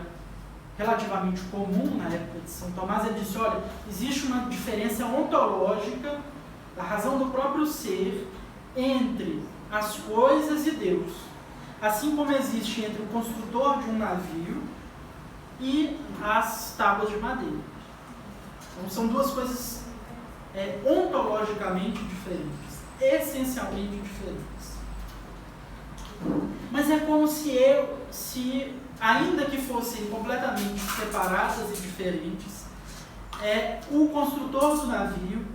Speaker 1: relativamente comum na época de São Tomás. Ele disse, olha, existe uma diferença ontológica da razão do próprio ser entre as coisas e Deus, assim como existe entre o construtor de um navio e as tábuas de madeira. Então são duas coisas ontologicamente diferentes, essencialmente diferentes. Mas é como se ainda que fossem completamente separadas e diferentes, o construtor do navio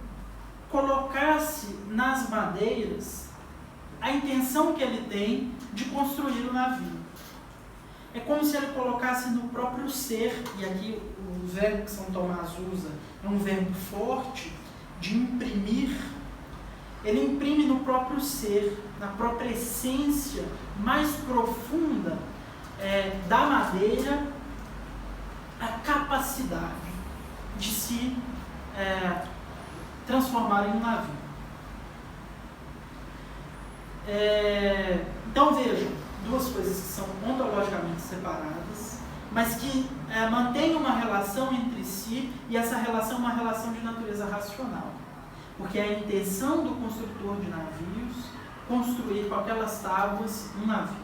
Speaker 1: colocasse nas madeiras a intenção que ele tem de construir o navio. É como se ele colocasse no próprio ser, e aqui o verbo que São Tomás usa é um verbo forte, de imprimir. Ele imprime no próprio ser, na própria essência mais profunda da madeira, a capacidade de se transformar em um navio. Então vejam, duas coisas que são ontologicamente separadas, mas que mantêm uma relação entre si, e essa relação é uma relação de natureza racional. Porque é a intenção do construtor de navios construir com aquelas tábuas um navio.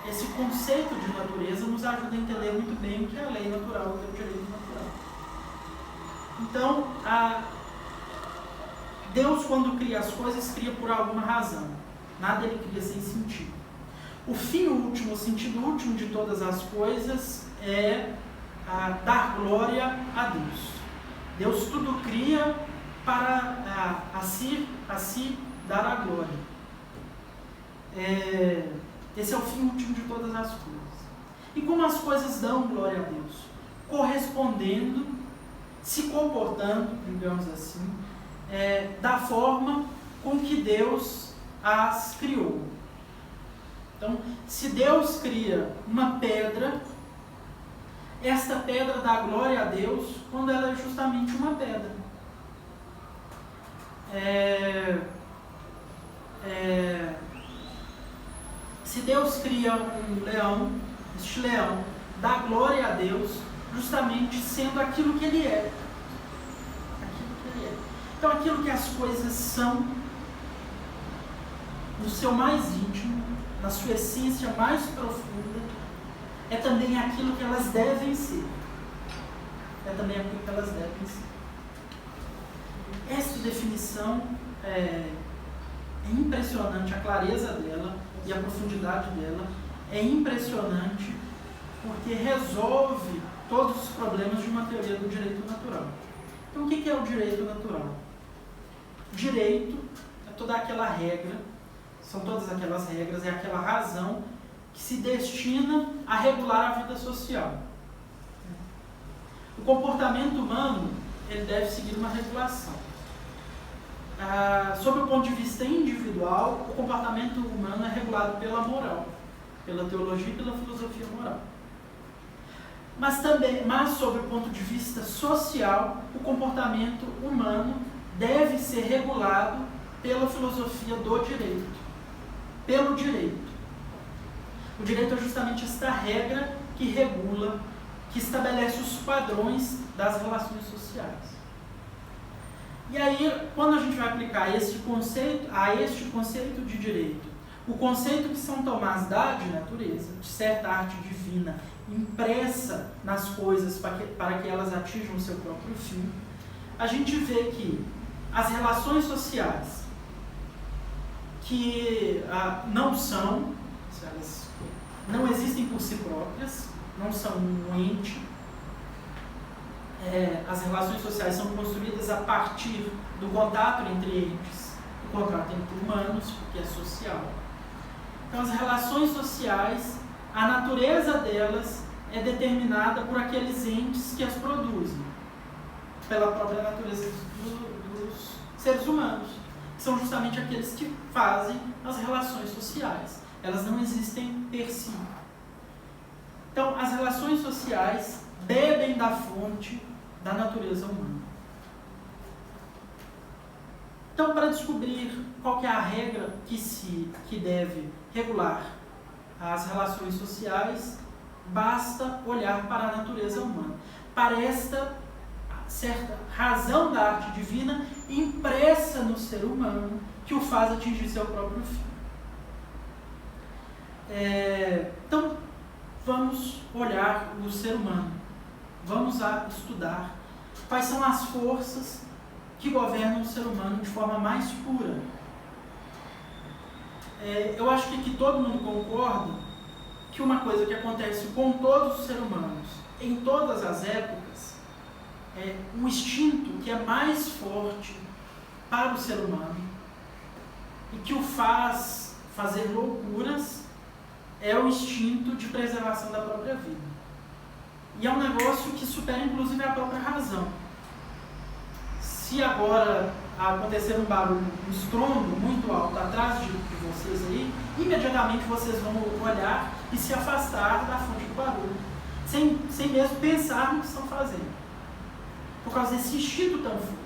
Speaker 1: Esse conceito de natureza nos ajuda a entender muito bem o que é a lei natural, o que é o direito natural. Então, Deus, quando cria as coisas, cria por alguma razão. Nada ele cria sem sentido. O fim último, o sentido último de todas as coisas é dar glória a Deus. Deus tudo cria para a si dar a glória. Esse é o fim último de todas as coisas. E como as coisas dão glória a Deus? Correspondendo, se comportando, digamos assim, da forma com que Deus as criou. Então, se Deus cria uma pedra, esta pedra dá glória a Deus quando ela é justamente uma pedra. Se Deus cria um leão, este leão dá glória a Deus justamente sendo aquilo que ele é. Então, aquilo que as coisas são, no seu mais íntimo, na sua essência mais profunda, é também aquilo que elas devem ser. Essa definição é impressionante, a clareza dela e a profundidade dela é impressionante, porque resolve todos os problemas de uma teoria do direito natural. Então, o que é o direito natural? Direito é toda aquela regra, são todas aquelas regras, é aquela razão que se destina a regular a vida social. O comportamento humano, ele deve seguir uma regulação. Sob o ponto de vista individual, o comportamento humano é regulado pela moral, pela teologia e pela filosofia moral. Mas sob o ponto de vista social, o comportamento humano deve ser regulado pela filosofia do direito, pelo direito. O direito é justamente esta regra que regula, que estabelece os padrões das relações sociais. E aí, quando a gente vai aplicar a este conceito de direito, o conceito que São Tomás dá de natureza, de certa arte divina, impressa nas coisas para que elas atinjam o seu próprio fim, a gente vê que as relações sociais que elas não existem por si próprias, não são um ente. As relações sociais são construídas a partir do contato entre entes, o contato entre humanos, porque é social. Então, as relações sociais, a natureza delas é determinada por aqueles entes que as produzem, pela própria natureza dos seres humanos, que são justamente aqueles que fazem as relações sociais. Elas não existem per si. Então, as relações sociais bebem da fonte da natureza humana. Então, para descobrir qual que é a regra que deve regular as relações sociais, basta olhar para a natureza humana, para esta certa razão da arte divina impressa no ser humano que o faz atingir seu próprio fim. Então, vamos olhar o ser humano, vamos estudar quais são as forças que governam o ser humano de forma mais pura. Eu acho que todo mundo concorda que uma coisa que acontece com todos os seres humanos, em todas as épocas, um instinto que é mais forte para o ser humano e que o faz fazer loucuras, é o instinto de preservação da própria vida. E é um negócio que supera inclusive a própria razão. Se agora acontecer um barulho, um estrondo muito alto atrás de vocês aí, imediatamente vocês vão olhar e se afastar da fonte do barulho, sem mesmo pensar no que estão fazendo, por causa desse instinto tão forte.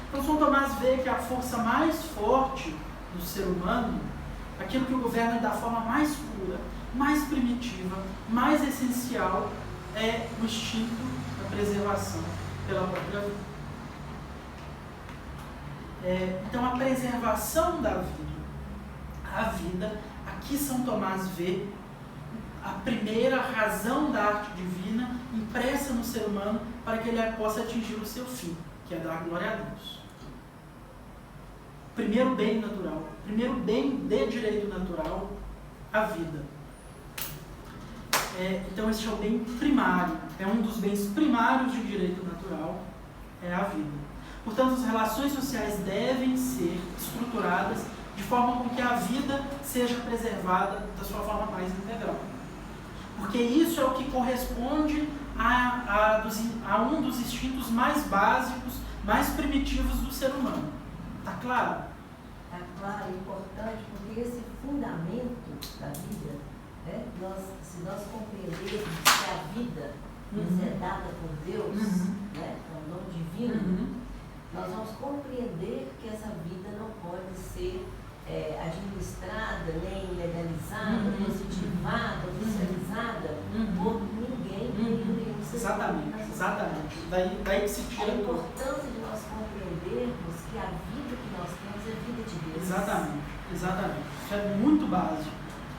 Speaker 1: Então, São Tomás vê que a força mais forte do ser humano, aquilo que o governa da forma mais pura, mais primitiva, mais essencial, é o instinto da preservação pela própria vida. Então, a preservação da vida, a vida, aqui São Tomás vê a primeira razão da arte divina impressa no ser humano para que ele possa atingir o seu fim, que é dar glória a Deus. Primeiro bem natural, primeiro bem de direito natural, a vida. Então esse é o bem primário, é um dos bens primários de direito natural, é a vida. Portanto, as relações sociais devem ser estruturadas de forma com que a vida seja preservada da sua forma mais integral. Porque isso é o que corresponde a um dos instintos mais básicos, mais primitivos do ser humano. Está claro?
Speaker 2: Está claro, é importante, porque esse fundamento da vida, né, se nós compreendermos que a vida nos é dada por Deus, né, é um dom divino, nós vamos compreender que essa vida não pode ser administrada, nem legalizada, positivada, oficializada por ninguém, nenhum ser humano.
Speaker 1: Exatamente. Daí que se tira
Speaker 2: a importância de nós compreendermos que a vida que nós temos é vida de Deus.
Speaker 1: Exatamente. Isso é muito básico.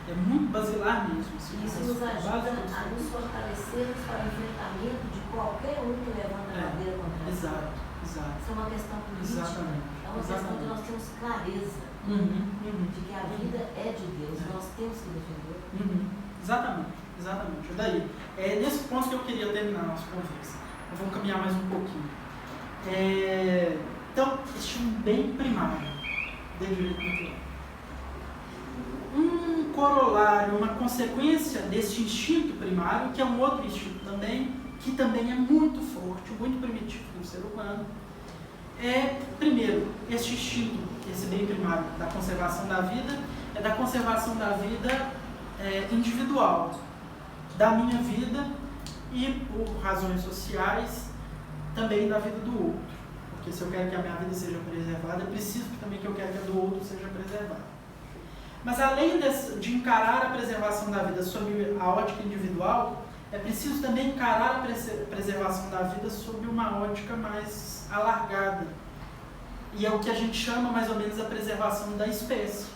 Speaker 1: É muito basilar mesmo.
Speaker 2: Isso nos ajuda a nos fortalecermos para o enfrentamento de qualquer um que levanta a bandeira contra nós.
Speaker 1: Exato.
Speaker 2: Isso é uma questão política. É uma questão de nós termos clareza de que a vida é de Deus. Nós temos que defender.
Speaker 1: Exatamente. Daí, é nesse ponto que eu queria terminar a nossa conversa. Nós vamos caminhar mais um pouquinho. Então, este é um bem primário de direito natural. Um corolário, uma consequência deste instinto primário, que é um outro instinto também, que também é muito forte, muito primitivo do ser humano, primeiro, este instinto, esse bem primário da conservação da vida, é da conservação da vida individual, da minha vida e, por razões sociais, também da vida do outro. Porque se eu quero que a minha vida seja preservada, é preciso também que eu quero que a do outro seja preservada. Mas além de encarar a preservação da vida sob a ótica individual, é preciso também encarar a preservação da vida sob uma ótica mais alargada. E é o que a gente chama mais ou menos a preservação da espécie.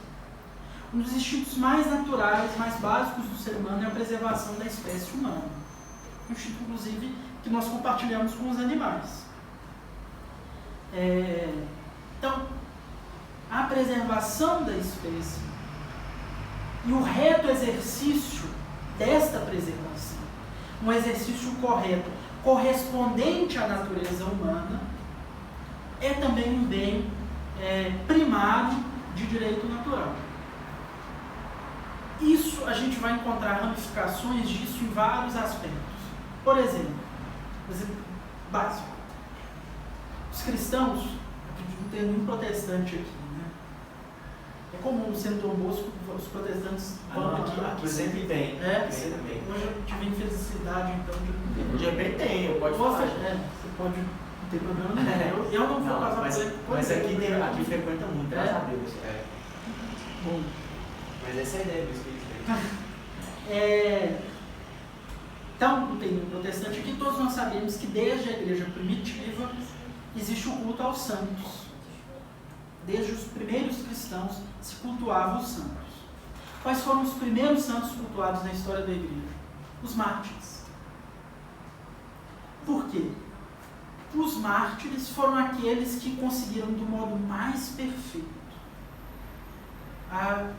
Speaker 1: Um dos instintos mais naturais, mais básicos do ser humano é a preservação da espécie humana. Um instinto, inclusive, que nós compartilhamos com os animais. Então, a preservação da espécie e o reto exercício desta preservação, um exercício correto, correspondente à natureza humana, é também um bem primário de direito natural. Isso a gente vai encontrar ramificações disso em vários aspectos. Por exemplo básico, os cristãos, acredito não tem nenhum protestante aqui, né? É comum, sendo Dom Bosco, os protestantes vão aqui
Speaker 4: sempre tem.
Speaker 1: Sempre tem. Hoje eu tive infelicidade, então, de não ter.
Speaker 4: De repente tem, pode falar.
Speaker 1: Você pode, não tem problema nenhum. Eu não vou casar
Speaker 4: mas aqui frequenta muito, graças a Deus.
Speaker 1: Bom.
Speaker 4: Mas essa é a ideia do Espírito.
Speaker 1: Então, não tem nenhum protestante aqui, todos nós sabemos que desde a igreja primitiva existe o culto aos santos. Desde os primeiros cristãos se cultuavam os santos. Quais foram os primeiros santos cultuados na história da igreja? Os mártires. Por quê? Os mártires foram aqueles que conseguiram, do modo mais perfeito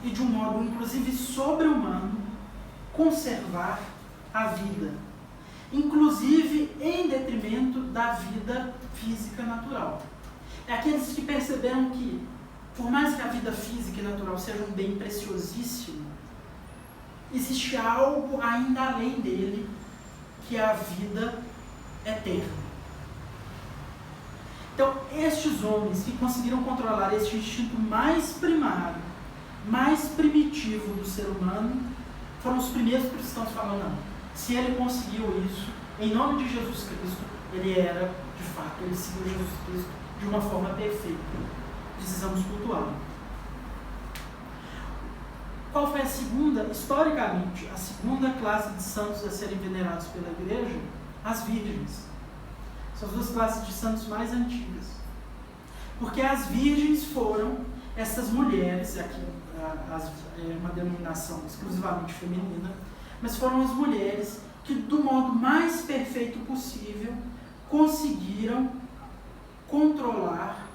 Speaker 1: e de um modo inclusive sobre-humano, conservar a vida, inclusive em detrimento da vida física natural. É aqueles que perceberam que, por mais que a vida física e natural seja um bem preciosíssimo, existe algo ainda além dele, que é a vida eterna. Então, estes homens que conseguiram controlar este instinto mais primário, mais primitivo do ser humano, foram os primeiros cristãos falando, não, se ele conseguiu isso, em nome de Jesus Cristo, ele era, de fato, ele seguiu Jesus Cristo de uma forma perfeita. Precisamos cultuá-lo. Qual foi historicamente, a segunda classe de santos a serem venerados pela igreja? As virgens. São as duas classes de santos mais antigas. Porque as virgens foram essas mulheres, aqui é uma denominação exclusivamente feminina, mas foram as mulheres que, do modo mais perfeito possível, conseguiram controlar,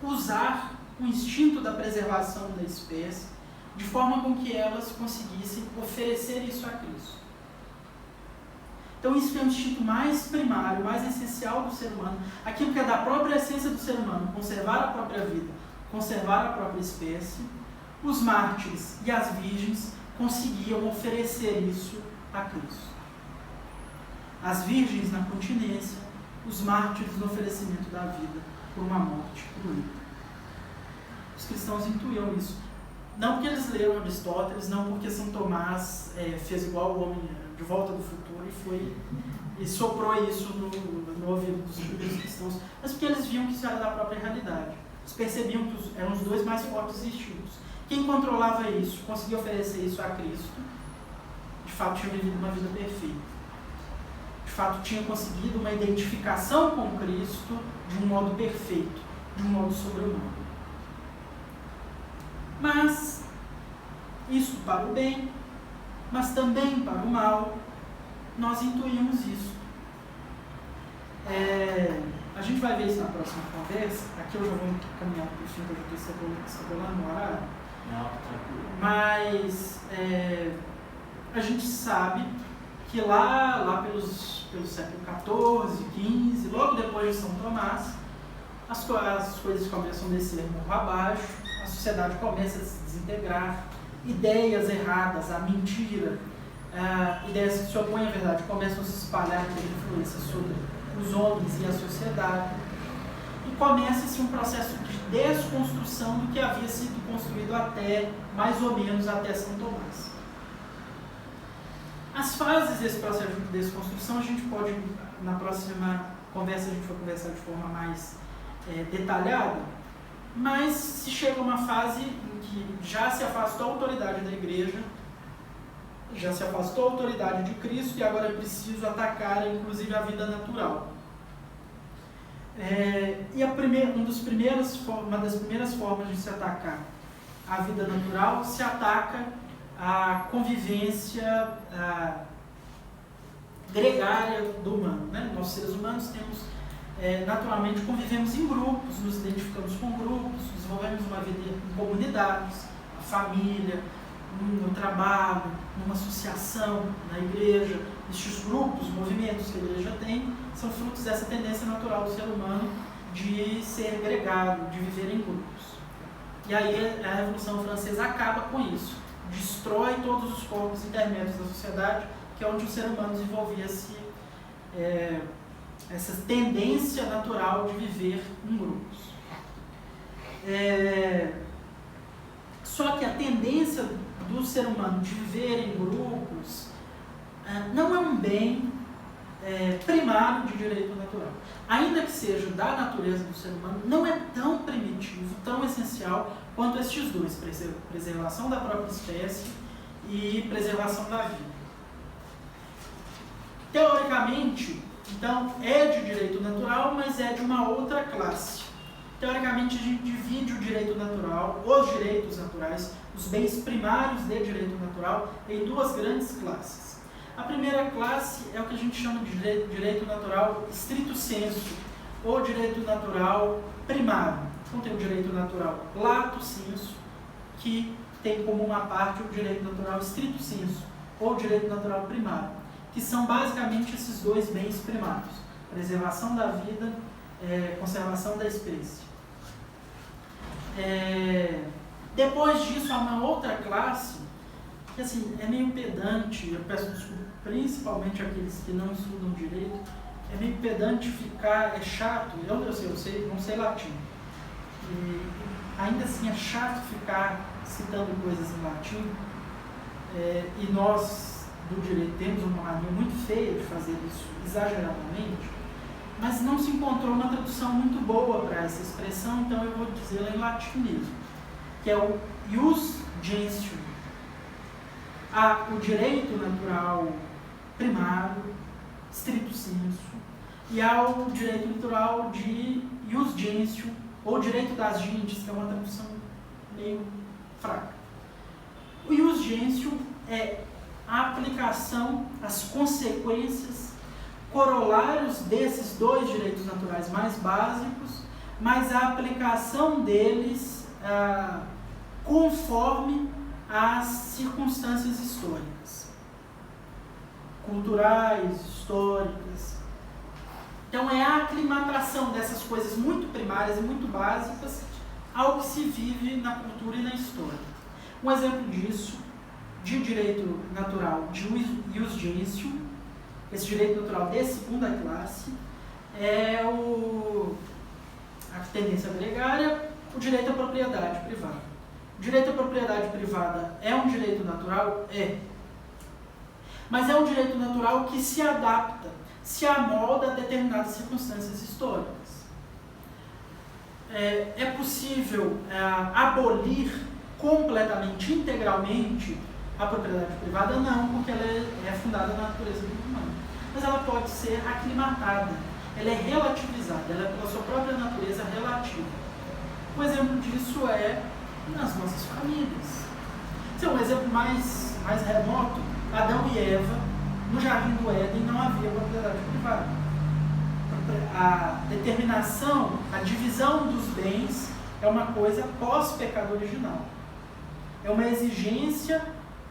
Speaker 1: usar o instinto da preservação da espécie de forma com que elas conseguissem oferecer isso a Cristo. Então isso é o instinto mais primário, mais essencial do ser humano, aquilo que é da própria essência do ser humano, conservar a própria vida, conservar a própria espécie. Os mártires e as virgens conseguiam oferecer isso a Cristo. As virgens na continência, os mártires no oferecimento da vida por uma morte cruel. Os cristãos intuíam isso. Não porque eles leram Aristóteles, não porque São Tomás fez igual o homem de Volta do Futuro e soprou isso no ouvido dos primeiros cristãos, mas porque eles viam que isso era da própria realidade. Eles percebiam que eram os dois mais fortes instintos. Quem controlava isso, conseguia oferecer isso a Cristo, de fato tinha vivido uma vida perfeita. De fato tinha conseguido uma identificação com Cristo de um modo perfeito, de um modo sobre-humano. Mas, isso para o bem, mas também para o mal, nós intuímos isso. A gente vai ver isso na próxima conversa. Aqui eu já vou caminhar para o fim, que eu já estou extrapolando o horário.
Speaker 4: Não, tranquilo.
Speaker 1: Mas a gente sabe que lá pelos século XIV, XV, logo depois de São Tomás, as coisas começam a descer morro abaixo, a sociedade começa a se desintegrar, ideias erradas, a mentira, ideias que se opõem à verdade começam a se espalhar e ter influência sobre os homens e a sociedade. E começa-se um processo de desconstrução do que havia sido construído mais ou menos até São Tomás. As fases desse processo de desconstrução a gente pode, na próxima conversa, a gente vai conversar de forma mais detalhada, mas se chega a uma fase em que já se afastou a autoridade da igreja, já se afastou a autoridade de Cristo e agora é preciso atacar inclusive a vida natural. E uma das primeiras formas de se atacar a vida natural se ataca a convivência gregária do humano, né? Nós seres humanos naturalmente convivemos em grupos, nos identificamos com grupos, desenvolvemos uma vida em comunidades, a família, no trabalho, numa associação, na igreja. Estes grupos, movimentos que a igreja tem, são frutos dessa tendência natural do ser humano de ser gregado, de viver em grupos. E aí a Revolução Francesa acaba com isso, destrói todos os corpos intermédios da sociedade, que é onde o ser humano desenvolvia essa tendência natural de viver em grupos. Só que a tendência do ser humano de viver em grupos não é um bem primário de direito natural. Ainda que seja da natureza do ser humano, não é tão primitivo, tão essencial quanto estes dois: preservação da própria espécie e preservação da vida. Teoricamente, então, é de direito natural, mas é de uma outra classe. Teoricamente, a gente divide o direito natural, os direitos naturais, os bens primários de direito natural, em duas grandes classes. A primeira classe é o que a gente chama de direito natural stricto sensu, ou direito natural primário. Então, tem o direito natural lato sensu, que tem como uma parte o direito natural stricto sensu, ou direito natural primário, que são basicamente esses dois bens primários: preservação da vida, conservação da espécie. Depois disso, há uma outra classe que assim, é meio pedante. Eu peço desculpa, principalmente aqueles que não estudam direito. É meio pedante ficar, é chato. Eu sei, não sei latim. E ainda assim é chato ficar citando coisas em latim. E nós do direito temos uma mania muito feia de fazer isso exageradamente, mas não se encontrou uma tradução muito boa para essa expressão, então eu vou dizê-la em latim mesmo, que é o ius gentium. Há o direito natural primário, stricto sensu, e há o direito natural de ius gentium, ou direito das gentes, que é uma tradução meio fraca. O ius gentium é a aplicação, as consequências, corolários desses dois direitos naturais mais básicos, mas a aplicação deles conforme às circunstâncias históricas, culturais, históricas. Então é a aclimatação dessas coisas muito primárias e muito básicas ao que se vive na cultura e na história. Um exemplo disso, de direito natural de ius gentium, esse direito natural de segunda classe, é a tendência gregária, o direito à propriedade privada. O direito à propriedade privada é um direito natural? É. Mas é um direito natural que se adapta, se amolda a determinadas circunstâncias históricas. É possível abolir completamente, integralmente, a propriedade privada? Não, porque ela é fundada na natureza do humano. Mas ela pode ser aclimatada, ela é relativizada, ela é pela sua própria natureza relativa. Um exemplo disso é nas nossas famílias. Esse é um exemplo mais remoto. Adão e Eva, no Jardim do Éden, não havia propriedade privada. A determinação, a divisão dos bens é uma coisa pós-pecado original. É uma exigência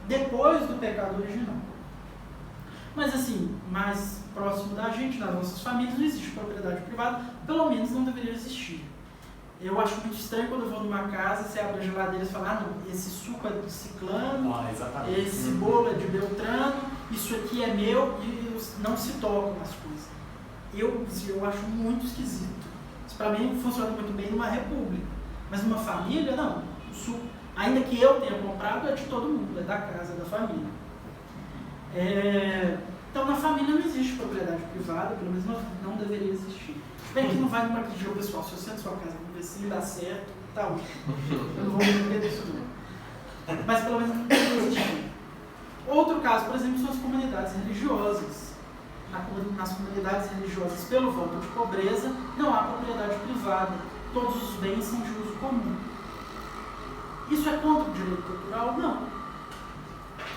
Speaker 1: depois do pecado original. Mas assim, mais próximo da gente, nas nossas famílias, não existe propriedade privada, pelo menos não deveria existir. Eu acho muito estranho quando eu vou numa casa, você abre a geladeira e fala, não, esse suco é de ciclano, esse bolo é de beltrano, isso aqui é meu, e não se tocam as coisas. Eu acho muito esquisito. Isso para mim funciona muito bem numa república, mas numa família, não. O suco, ainda que eu tenha comprado, é de todo mundo, é da casa, da família. Então na família não existe propriedade privada, pelo menos não deveria existir. Bem que não vai numa crítica pessoal, se você é na sua casa, vamos ver se dá certo, tá ótimo. Eu não vou me meter disso não. Mas pelo menos não deveria existir. Outro caso, por exemplo, são as comunidades religiosas. Nas comunidades religiosas, pelo voto de pobreza, não há propriedade privada. Todos os bens são de uso comum. Isso é contra o direito natural? Não.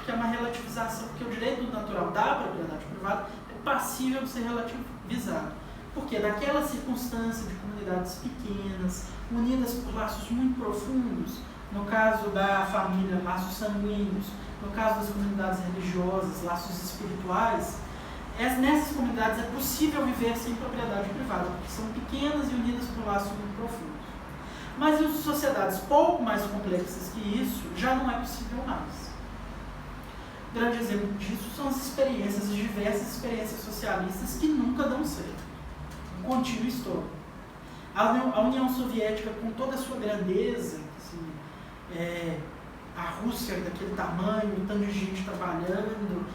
Speaker 1: Que é uma relativização, porque o direito natural da propriedade privada é passível de ser relativizado. Porque naquela circunstância de comunidades pequenas, unidas por laços muito profundos, no caso da família, laços sanguíneos, no caso das comunidades religiosas, laços espirituais, nessas comunidades é possível viver sem propriedade privada, porque são pequenas e unidas por laços muito profundos. Mas em sociedades pouco mais complexas que isso, já não é possível mais. Um grande exemplo disso são as experiências, as diversas experiências socialistas que nunca dão certo. Um contínuo histórico. A União Soviética, com toda a sua grandeza, assim, a Rússia daquele tamanho, um tanto de gente trabalhando,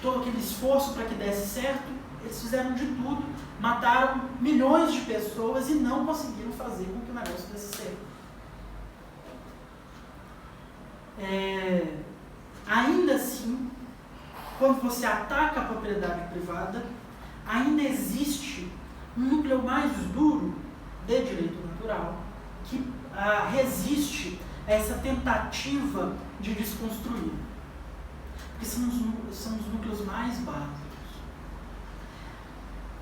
Speaker 1: todo aquele esforço para que desse certo, eles fizeram de tudo, mataram milhões de pessoas e não conseguiram fazer com que o negócio desse certo. Ainda assim, quando você ataca a propriedade privada, ainda existe um núcleo mais duro de direito natural que resiste a essa tentativa de desconstruir. Porque são os núcleos mais básicos.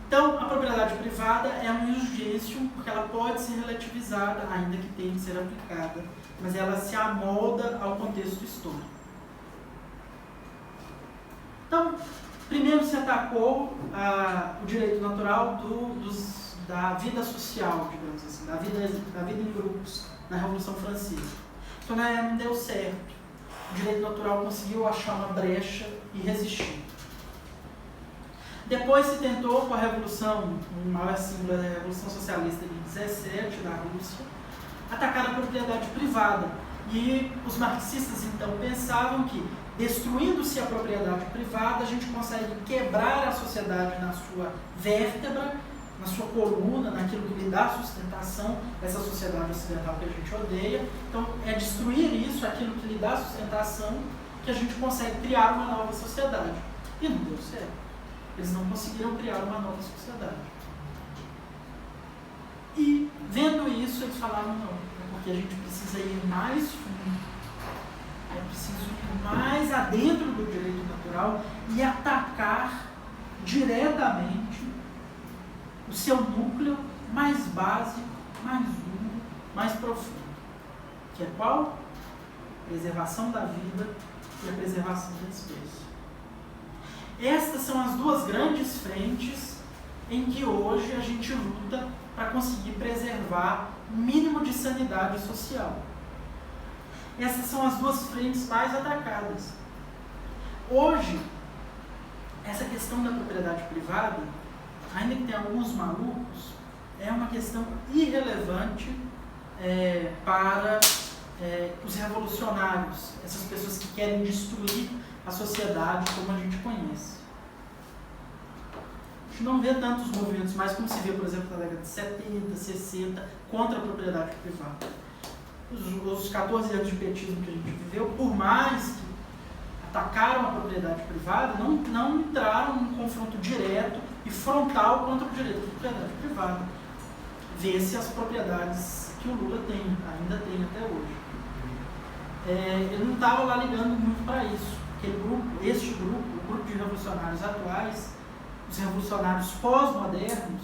Speaker 1: Então, a propriedade privada é um ius gentium, porque ela pode ser relativizada, ainda que tenha que ser aplicada, mas ela se amolda ao contexto histórico. Então, primeiro se atacou o direito natural da vida social, digamos assim, da vida em grupos, na Revolução Francesa. Então, não deu certo. O direito natural conseguiu achar uma brecha e resistir. Depois se tentou, com a Revolução, o maior símbolo da Revolução Socialista de 17, na Rússia, atacar a propriedade privada. E os marxistas, então, pensavam que, destruindo-se a propriedade privada, a gente consegue quebrar a sociedade na sua vértebra, na sua coluna, naquilo que lhe dá sustentação, essa sociedade ocidental que a gente odeia. Então, é destruir isso, aquilo que lhe dá sustentação, que a gente consegue criar uma nova sociedade. E não deu certo. Eles não conseguiram criar uma nova sociedade. E, vendo isso, eles falaram, não, porque a gente precisa ir mais fundo, é preciso ir mais adentro do direito natural e atacar diretamente o seu núcleo mais básico, mais duro, mais profundo. Que é qual? preservação da vida e a preservação da espécie. Estas são as duas grandes frentes em que hoje a gente luta para conseguir preservar o mínimo de sanidade social. Essas são as duas frentes mais atacadas. Hoje, essa questão da propriedade privada, ainda que tenha alguns malucos, é uma questão irrelevante para os revolucionários, essas pessoas que querem destruir a sociedade como a gente conhece. A gente não vê tantos movimentos mais como se vê, por exemplo, na década de 70, 60, contra a propriedade privada. Os 14 anos de petismo que a gente viveu, por mais que atacaram a propriedade privada, não entraram num confronto direto e frontal contra o direito à propriedade privada. Vê-se as propriedades que o Lula tem, ainda tem até hoje. Ele não estava lá ligando muito para isso. O grupo de revolucionários atuais, os revolucionários pós-modernos,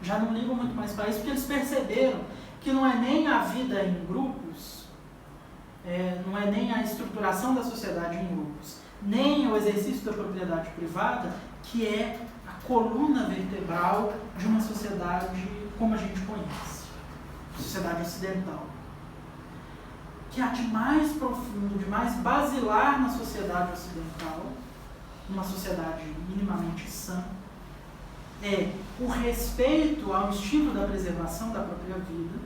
Speaker 1: já não ligam muito mais para isso, porque eles perceberam que não é nem a vida em grupos, não é nem a estruturação da sociedade em grupos, nem o exercício da propriedade privada, que é a coluna vertebral de uma sociedade como a gente conhece, sociedade ocidental. Que há de mais profundo, de mais basilar na sociedade ocidental, numa sociedade minimamente sã, é o respeito ao instinto da preservação da própria vida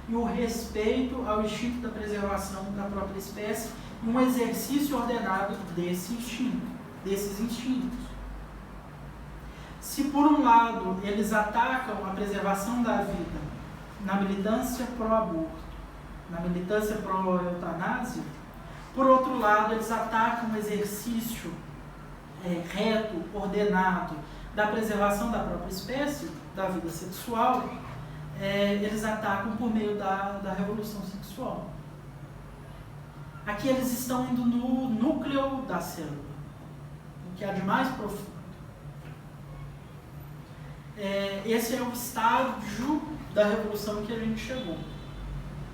Speaker 1: e o respeito ao instinto da preservação da própria espécie e um exercício ordenado desses instintos. Se por um lado eles atacam a preservação da vida na militância pró-aborto, na militância pró-eutanásia, por outro lado eles atacam o exercício reto, ordenado da preservação da própria espécie, da vida sexual, eles atacam por meio da revolução sexual. Aqui eles estão indo no núcleo da célula, o que há de mais profundo. Esse é o estágio da revolução que a gente chegou.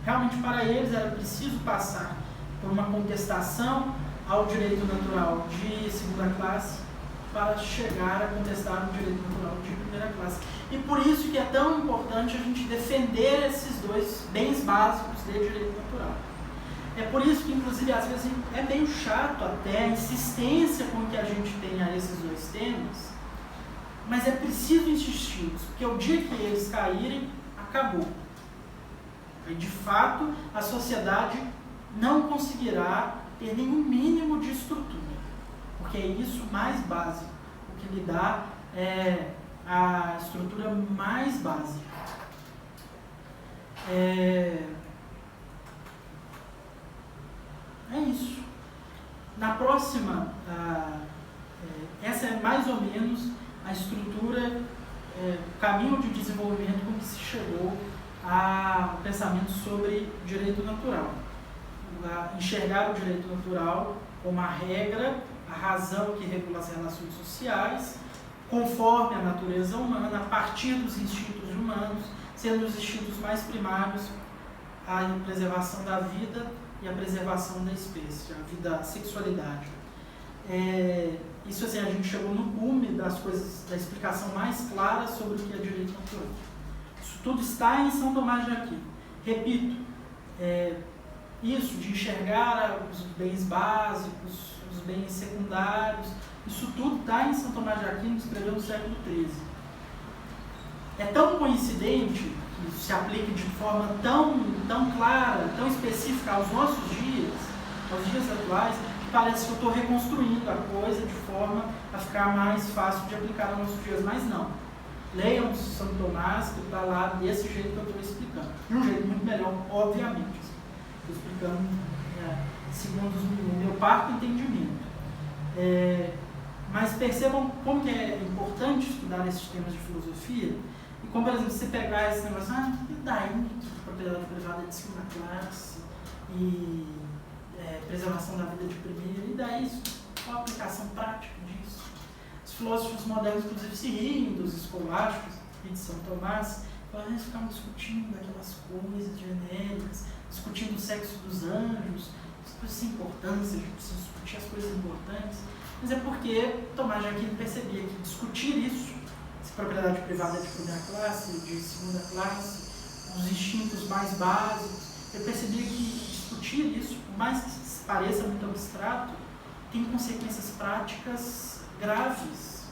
Speaker 1: Realmente, para eles, era preciso passar por uma contestação ao direito natural de segunda classe para chegar a contestar o direito natural de primeira classe. E por isso que é tão importante a gente defender esses dois bens básicos de direito natural. É por isso que, inclusive, às vezes é meio chato até a insistência com que a gente tenha esses dois temas, mas é preciso insistir, porque o dia que eles caírem, acabou. E, de fato, a sociedade não conseguirá ter nenhum mínimo de estrutura, porque é isso mais básico, o que lhe dá a estrutura mais básica. É isso. Na próxima, essa é mais ou menos a estrutura, o caminho de desenvolvimento com que se chegou ao pensamento sobre direito natural. Enxergar o direito natural como a regra, a razão que regula as relações sociais, conforme a natureza humana, a partir dos instintos humanos, sendo os instintos mais primários a preservação da vida e a preservação da espécie, a vida, a sexualidade. Isso assim, a gente chegou no cume das coisas, da explicação mais clara sobre o que é direito natural. Isso tudo está em São Tomás de Aquino. Repito, isso de enxergar os bens básicos, os bens secundários, isso tudo está em São Tomás de Aquino, que escreveu no século XIII. É tão coincidente que isso se aplique de forma tão clara, tão específica aos nossos dias, aos dias atuais, que parece que eu estou reconstruindo a coisa de forma a ficar mais fácil de aplicar aos nossos dias, mas não. Leiam São Tomás, que está lá desse jeito que eu estou explicando. De um jeito muito melhor, obviamente. Estou explicando segundo o meu parco entendimento. Mas percebam como que é importante estudar esses temas de filosofia. E como, por exemplo, você pegar esse negócio, e daí que a propriedade privada é de segunda classe e preservação da vida de primeira, e daí qual a aplicação prática disso? Os filósofos modernos, inclusive, se riem dos escolásticos e de São Tomás, eles ficavam discutindo aquelas coisas genéricas, discutindo o sexo dos anjos coisas importantes, a gente precisa discutir as coisas importantes, mas é porque Tomás de Aquino percebia que discutir isso, se propriedade privada é de primeira classe, de segunda classe, os instintos mais básicos, ele percebia que discutir isso, por mais que pareça muito abstrato, tem consequências práticas graves,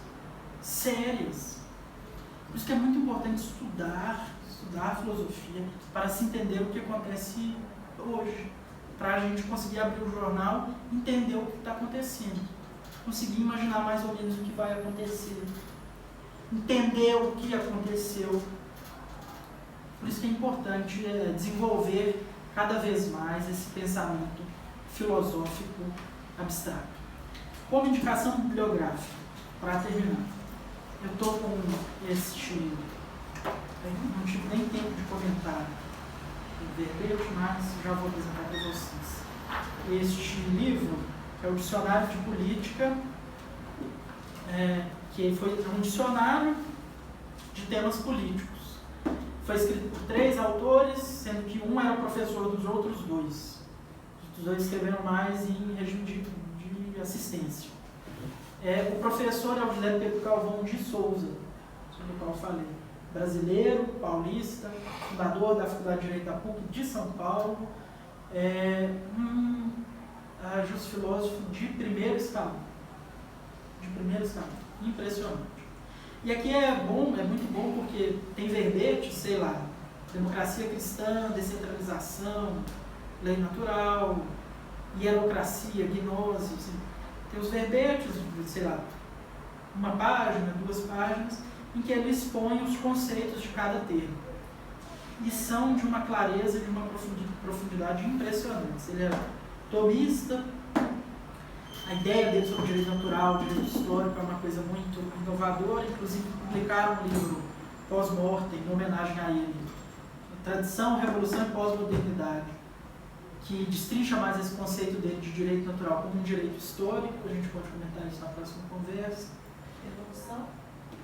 Speaker 1: sérias. Por isso que é muito importante estudar a filosofia para se entender o que acontece hoje, para a gente conseguir abrir o jornal e entender o que está acontecendo, conseguir imaginar mais ou menos o que vai acontecer, entender o que aconteceu. Por isso que é importante desenvolver cada vez mais esse pensamento filosófico abstrato. Como indicação bibliográfica, para terminar, eu estou com este, não tive nem tempo de comentar o verbete, mas já vou apresentar para vocês. Este livro é o Dicionário de Política, que foi um dicionário de temas políticos. Foi escrito por 3 autores, sendo que um era o professor dos outros 2. Os 2 escreveram mais em regime de assistência. O professor é o José Pedro Galvão de Souza, sobre o qual eu falei. Brasileiro, paulista, fundador da Faculdade de Direito da PUC de São Paulo, justo filósofo de primeiro escalão. Impressionante. E aqui é muito bom porque tem verbete, sei lá, democracia cristã, descentralização, lei natural, hierocracia, gnose, assim. Tem os verbetes, sei lá, 1 página, 2 páginas, em que ele expõe os conceitos de cada termo. E são de uma clareza e de uma profundidade impressionantes. Ele é tomista, a ideia dele sobre o direito natural, o direito histórico é uma coisa muito inovadora, inclusive publicaram um livro pós-mortem, em homenagem a ele, Tradição, Revolução e Pós-Modernidade, que destrincha mais esse conceito dele de direito natural como um direito histórico. A gente pode comentar isso na próxima conversa.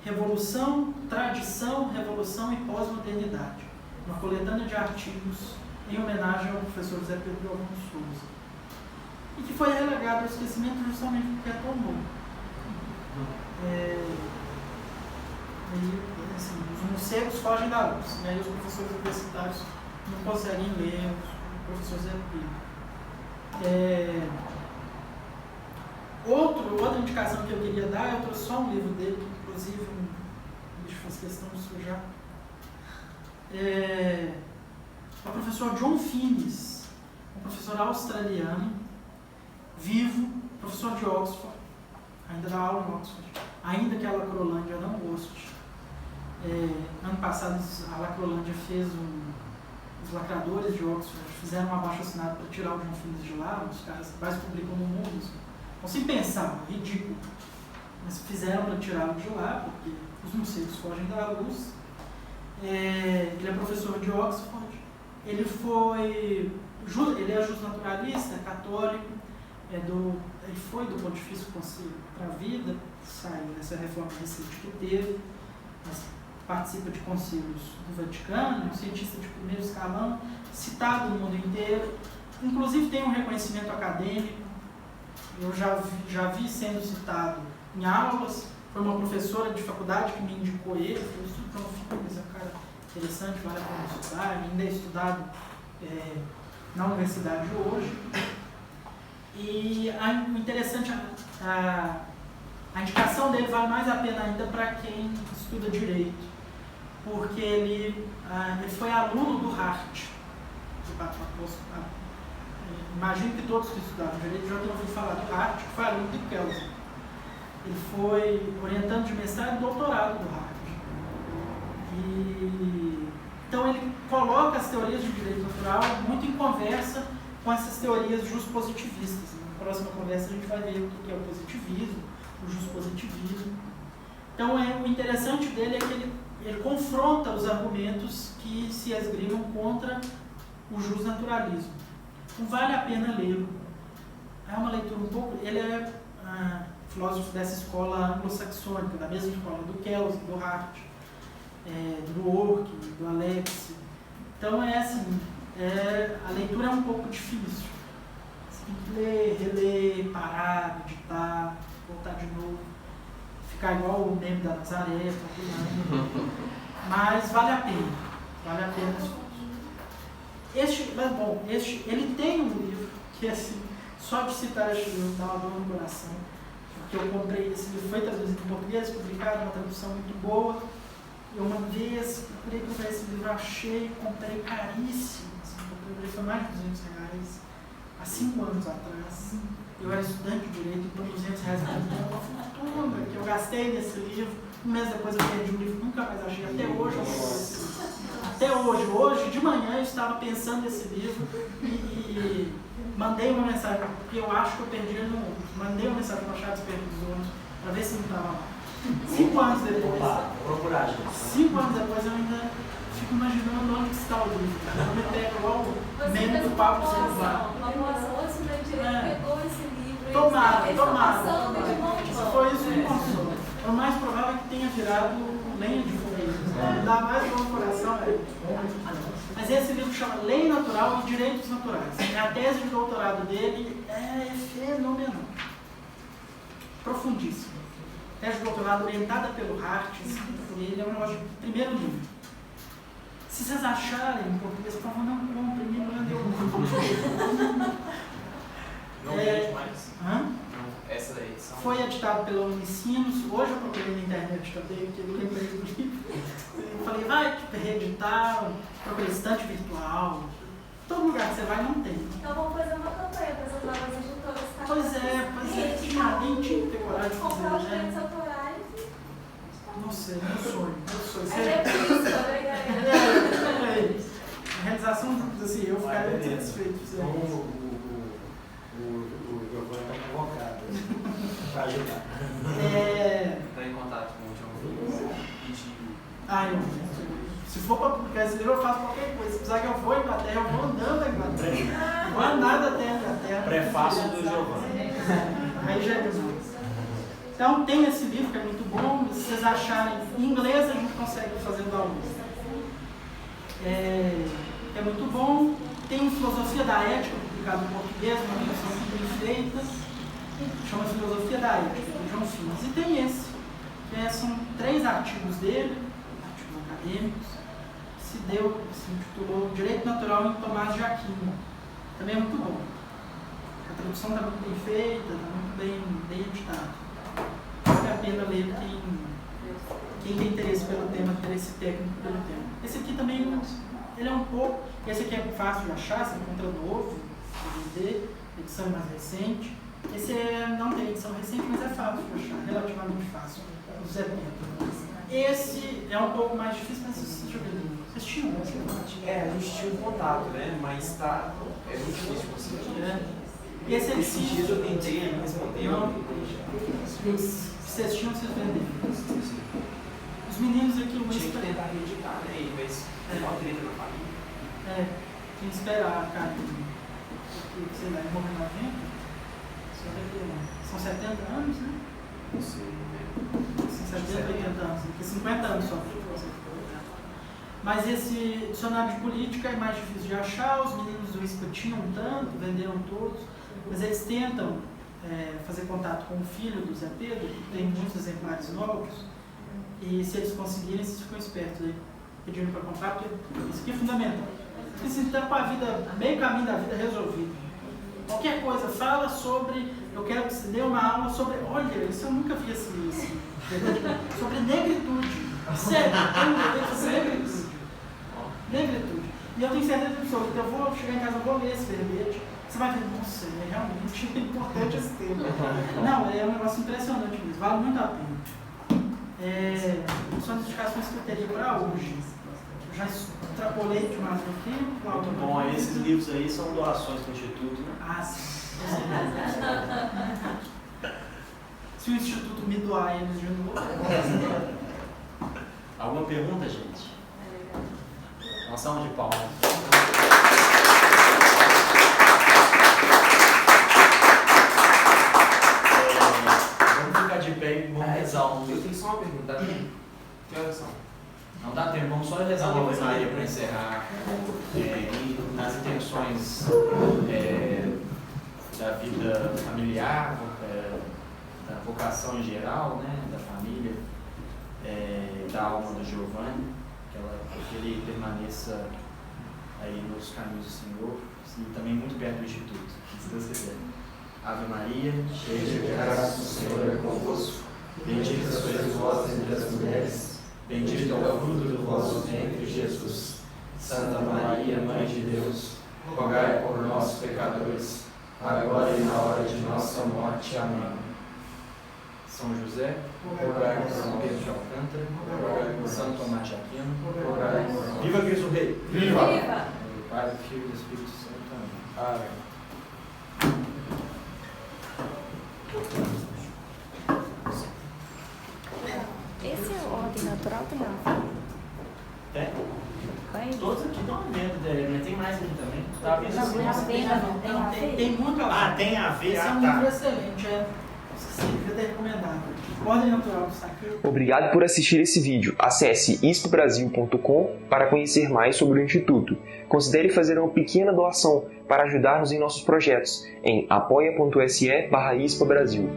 Speaker 1: Revolução, Tradição, Revolução e Pós-Modernidade. Uma coletânea de artigos em homenagem ao professor José Pedro Galvão de Souza. E que foi relegado ao esquecimento justamente porque é tão novo. Assim, os morcegos fogem da luz, né? E os professores universitários não conseguem ler o professor Zé Pedro. Outra indicação que eu queria dar, eu trouxe só um livro dele, que inclusive o bicho faz questão de sujar. O professor John Finnis, um professor australiano, vivo, professor de Oxford, ainda dá aula em Oxford, ainda que a Lacrolândia não goste. Ano passado a Lacrolândia fez os lacradores de Oxford fizeram um abaixo-assinado para tirar o John Finnis de lá, os caras que mais publicam no mundo, então, sem pensar, ridículo, mas fizeram para tirá-lo de lá, porque os morcegos fogem da luz. Ele é professor de Oxford, ele é justnaturalista, católico, ele foi do Pontifício Conselho para a Vida, saiu dessa reforma recente que teve, mas participa de concílios do Vaticano, um cientista de primeiro escalão, citado no mundo inteiro, inclusive tem um reconhecimento acadêmico. Eu já vi sendo citado em aulas, foi uma professora de faculdade que me indicou ele, falou, então Finnis é um cara interessante, vale a pena estudar, ainda é estudado na universidade hoje. E o interessante, a indicação dele vale mais a pena ainda para quem estuda direito, porque ele foi aluno do Hart. Imagino que todos que estudaram direito já tenham ouvido falar do Hart, que foi aluno de Kelsen. Ele foi orientando de mestrado e doutorado do Hart. Então ele coloca as teorias de direito natural muito em conversa com essas teorias juspositivistas. Na próxima conversa a gente vai ver o que é o positivismo, o juspositivismo. Então o interessante dele é que ele confronta os argumentos que se esgrimam contra o justnaturalismo. Então vale a pena lê-lo. É uma leitura um pouco... Ele é filósofo dessa escola anglo-saxônica, da mesma escola do Kelsen, do Hart, do Ork, do Alexi. Então assim, a leitura é um pouco difícil. Assim, Tem que ler, reler, parar, meditar, voltar de novo, ficar igual o meme da Nazaré, mas vale a pena ele tem um livro que, assim, só de citar este livro dá uma dor no coração, porque eu comprei esse livro, foi traduzido em português, publicado, uma tradução muito boa. Eu uma vez procurei comprar esse livro, achei, comprei caríssimo, assim, comprei, foi mais de R$200, há 5 anos atrás. Eu era estudante de direito, então R$200 era uma fortuna que eu gastei nesse livro. Um mês depois eu perdi o livro, nunca mais achei, até hoje. Hoje de manhã eu estava pensando nesse livro e mandei uma mensagem, porque eu acho que eu perdi no mundo. Mandei uma mensagem para o Chaves Perdidos para ver se não estava lá. 5 anos depois.
Speaker 4: Procurar, gente.
Speaker 1: 5 anos depois eu ainda fico imaginando onde está o livro. Eu me pego igual o meme do Pablo Silva.
Speaker 3: Uma moça, o estudante de direito pegou esse livro.
Speaker 1: Tomara.
Speaker 3: Se
Speaker 1: foi isso que me consolou. O mais provável é que tenha virado lenha de fogo. Dá mais bom coração, velho. Mas esse livro chama Lei Natural e Direitos Naturais. A tese de doutorado dele é fenomenal. Profundíssimo. Tese de doutorado orientada pelo Hart, escrita por ele, é um negócio de primeiro livro. Se vocês acharem em português, por favor, não comprem, me mandem
Speaker 6: Não vende mais.
Speaker 1: Hã?
Speaker 6: Essa edição.
Speaker 1: Foi editado pela Unicinos. Hoje eu procurei na internet também, porque eu lembrei do livro. Eu falei, vai reeditar, procurei estante virtual. Todo lugar que você vai não tem.
Speaker 3: Então vamos fazer uma campanha para essas novas editoras. Tá?
Speaker 1: Pois é. Tinha que ter coragem de
Speaker 3: comprar os
Speaker 1: fazer,
Speaker 3: direitos
Speaker 1: né?
Speaker 3: autorais.
Speaker 1: Não sei, meu sonho.
Speaker 3: É difícil, né, galera?
Speaker 1: A realização, assim, eu ficaria muito satisfeito.
Speaker 5: O Giovanni está convocado para ajudar.
Speaker 6: Entrar em contato com o John Willis.
Speaker 1: Se for para publicar esse livro, eu faço qualquer coisa. Se precisar que eu vou à Inglaterra, eu vou andando à Inglaterra. Vou andando até a Inglaterra.
Speaker 4: Prefácio do Giovanni.
Speaker 1: Aí já é demais. Então, tem esse livro que é muito bom. Se vocês acharem em inglês, a gente consegue fazer o download. É muito bom. Tem Filosofia da Ética, publicado em português, uma versão muito bem feita. Chama Filosofia da Ética, do John Willis. E tem esse, que são 3 artigos dele, artigos acadêmicos, que se intitulou Direito Natural em Tomás de Aquino. Também é muito bom. A tradução está muito bem feita, está muito bem editada. Vale a pena ler quem tem interesse pelo tema, interesse técnico pelo tema. Esse aqui também, ele é um pouco, esse aqui é fácil de achar, você encontra novo, DVD, edição mais recente. Esse não tem edição recente, mas é fácil de achar, relativamente fácil, o Zé Pinto. Esse é um pouco mais difícil, mas deixa eu ver. Vocês tinham?
Speaker 4: A gente tinha um contato, né? Mas é muito difícil de conseguir.
Speaker 1: E esse é
Speaker 4: Esses
Speaker 1: difícil.
Speaker 4: dias eu tentei, não respondeu.
Speaker 1: Não. Vocês tinham, vocês venderam. Os meninos aqui, o
Speaker 4: Tinha que tentar reeditar, né? Mas é uma treta na família.
Speaker 1: tem que esperar, cara. Porque, sei lá, morreu em 90. São 70 anos, né?
Speaker 4: Não sei, né?
Speaker 1: São 70, 80 anos. Porque 50 anos só. Mas esse dicionário de política é mais difícil de achar. Os meninos do ISPA tinham tanto, venderam todos. Mas eles tentam fazer contato com o filho do Zé Pedro, que tem muitos exemplares novos. E se eles conseguirem, vocês ficam espertos aí, pedindo para comprar, porque isso aqui é fundamental. Porque se está com a vida, meio caminho da vida resolvido. Qualquer coisa, fala sobre, eu quero que você dê uma aula sobre, olha, isso eu nunca vi assim, sobre negritude. Sério, negritude. E eu tenho certeza absoluta, eu vou chegar em casa, eu vou ler esse verbete, você vai ver, nossa, é realmente importante esse tema. Não, é um negócio impressionante mesmo, vale muito a pena. São as indicações que eu teria para hoje. Eu já extrapolei demais no tempo.
Speaker 4: Muito bom, esses livros aí são doações para o Instituto, né?
Speaker 1: Ah, sim. Se o Instituto me doar eles de novo.
Speaker 4: Alguma pergunta, gente? Uma salva de palmas. Vamos ficar de pé e vamos rezar um.
Speaker 6: Eu tenho só uma pergunta, dá tempo? Que horas são? Não dá tempo, vamos só rezar uma Ave Maria para encerrar nas intenções familiar, da vocação em geral, né, da família, da alma do Giovanni, que ele permaneça aí nos caminhos do Senhor e também muito perto do Instituto, se Deus quiser. Ave Maria, cheia de graça, o Senhor é convosco. Bendita sois vós entre as mulheres, bendito é o fruto do vosso ventre, Jesus. Santa Maria, Mãe de Deus, rogai por nós, pecadores, agora e na hora de nossa morte. Amém. São José, rogai por São Pedro de Alcântara, rogai por São Tomás de Aquino, rogai por nós. Viva Cristo Rei!
Speaker 3: Viva!
Speaker 6: Do Pai, do Filho e do Espírito Santo. Amém.
Speaker 3: Esse é a ordem natural do mapa?
Speaker 6: Tem?
Speaker 3: Tem?
Speaker 6: Todos aqui estão vendo, mas tem mais aqui também. Tá vendo?
Speaker 1: Tem muito a ver.
Speaker 6: Ah, tem a ver?
Speaker 1: Esse é um livro excelente, devia ter recomendado. Ordem Natural está aqui.
Speaker 7: Obrigado por assistir esse vídeo. Acesse ispobrasil.com para conhecer mais sobre o Instituto. Considere fazer uma pequena doação para ajudar-nos em nossos projetos em apoia.se/ispobrasil.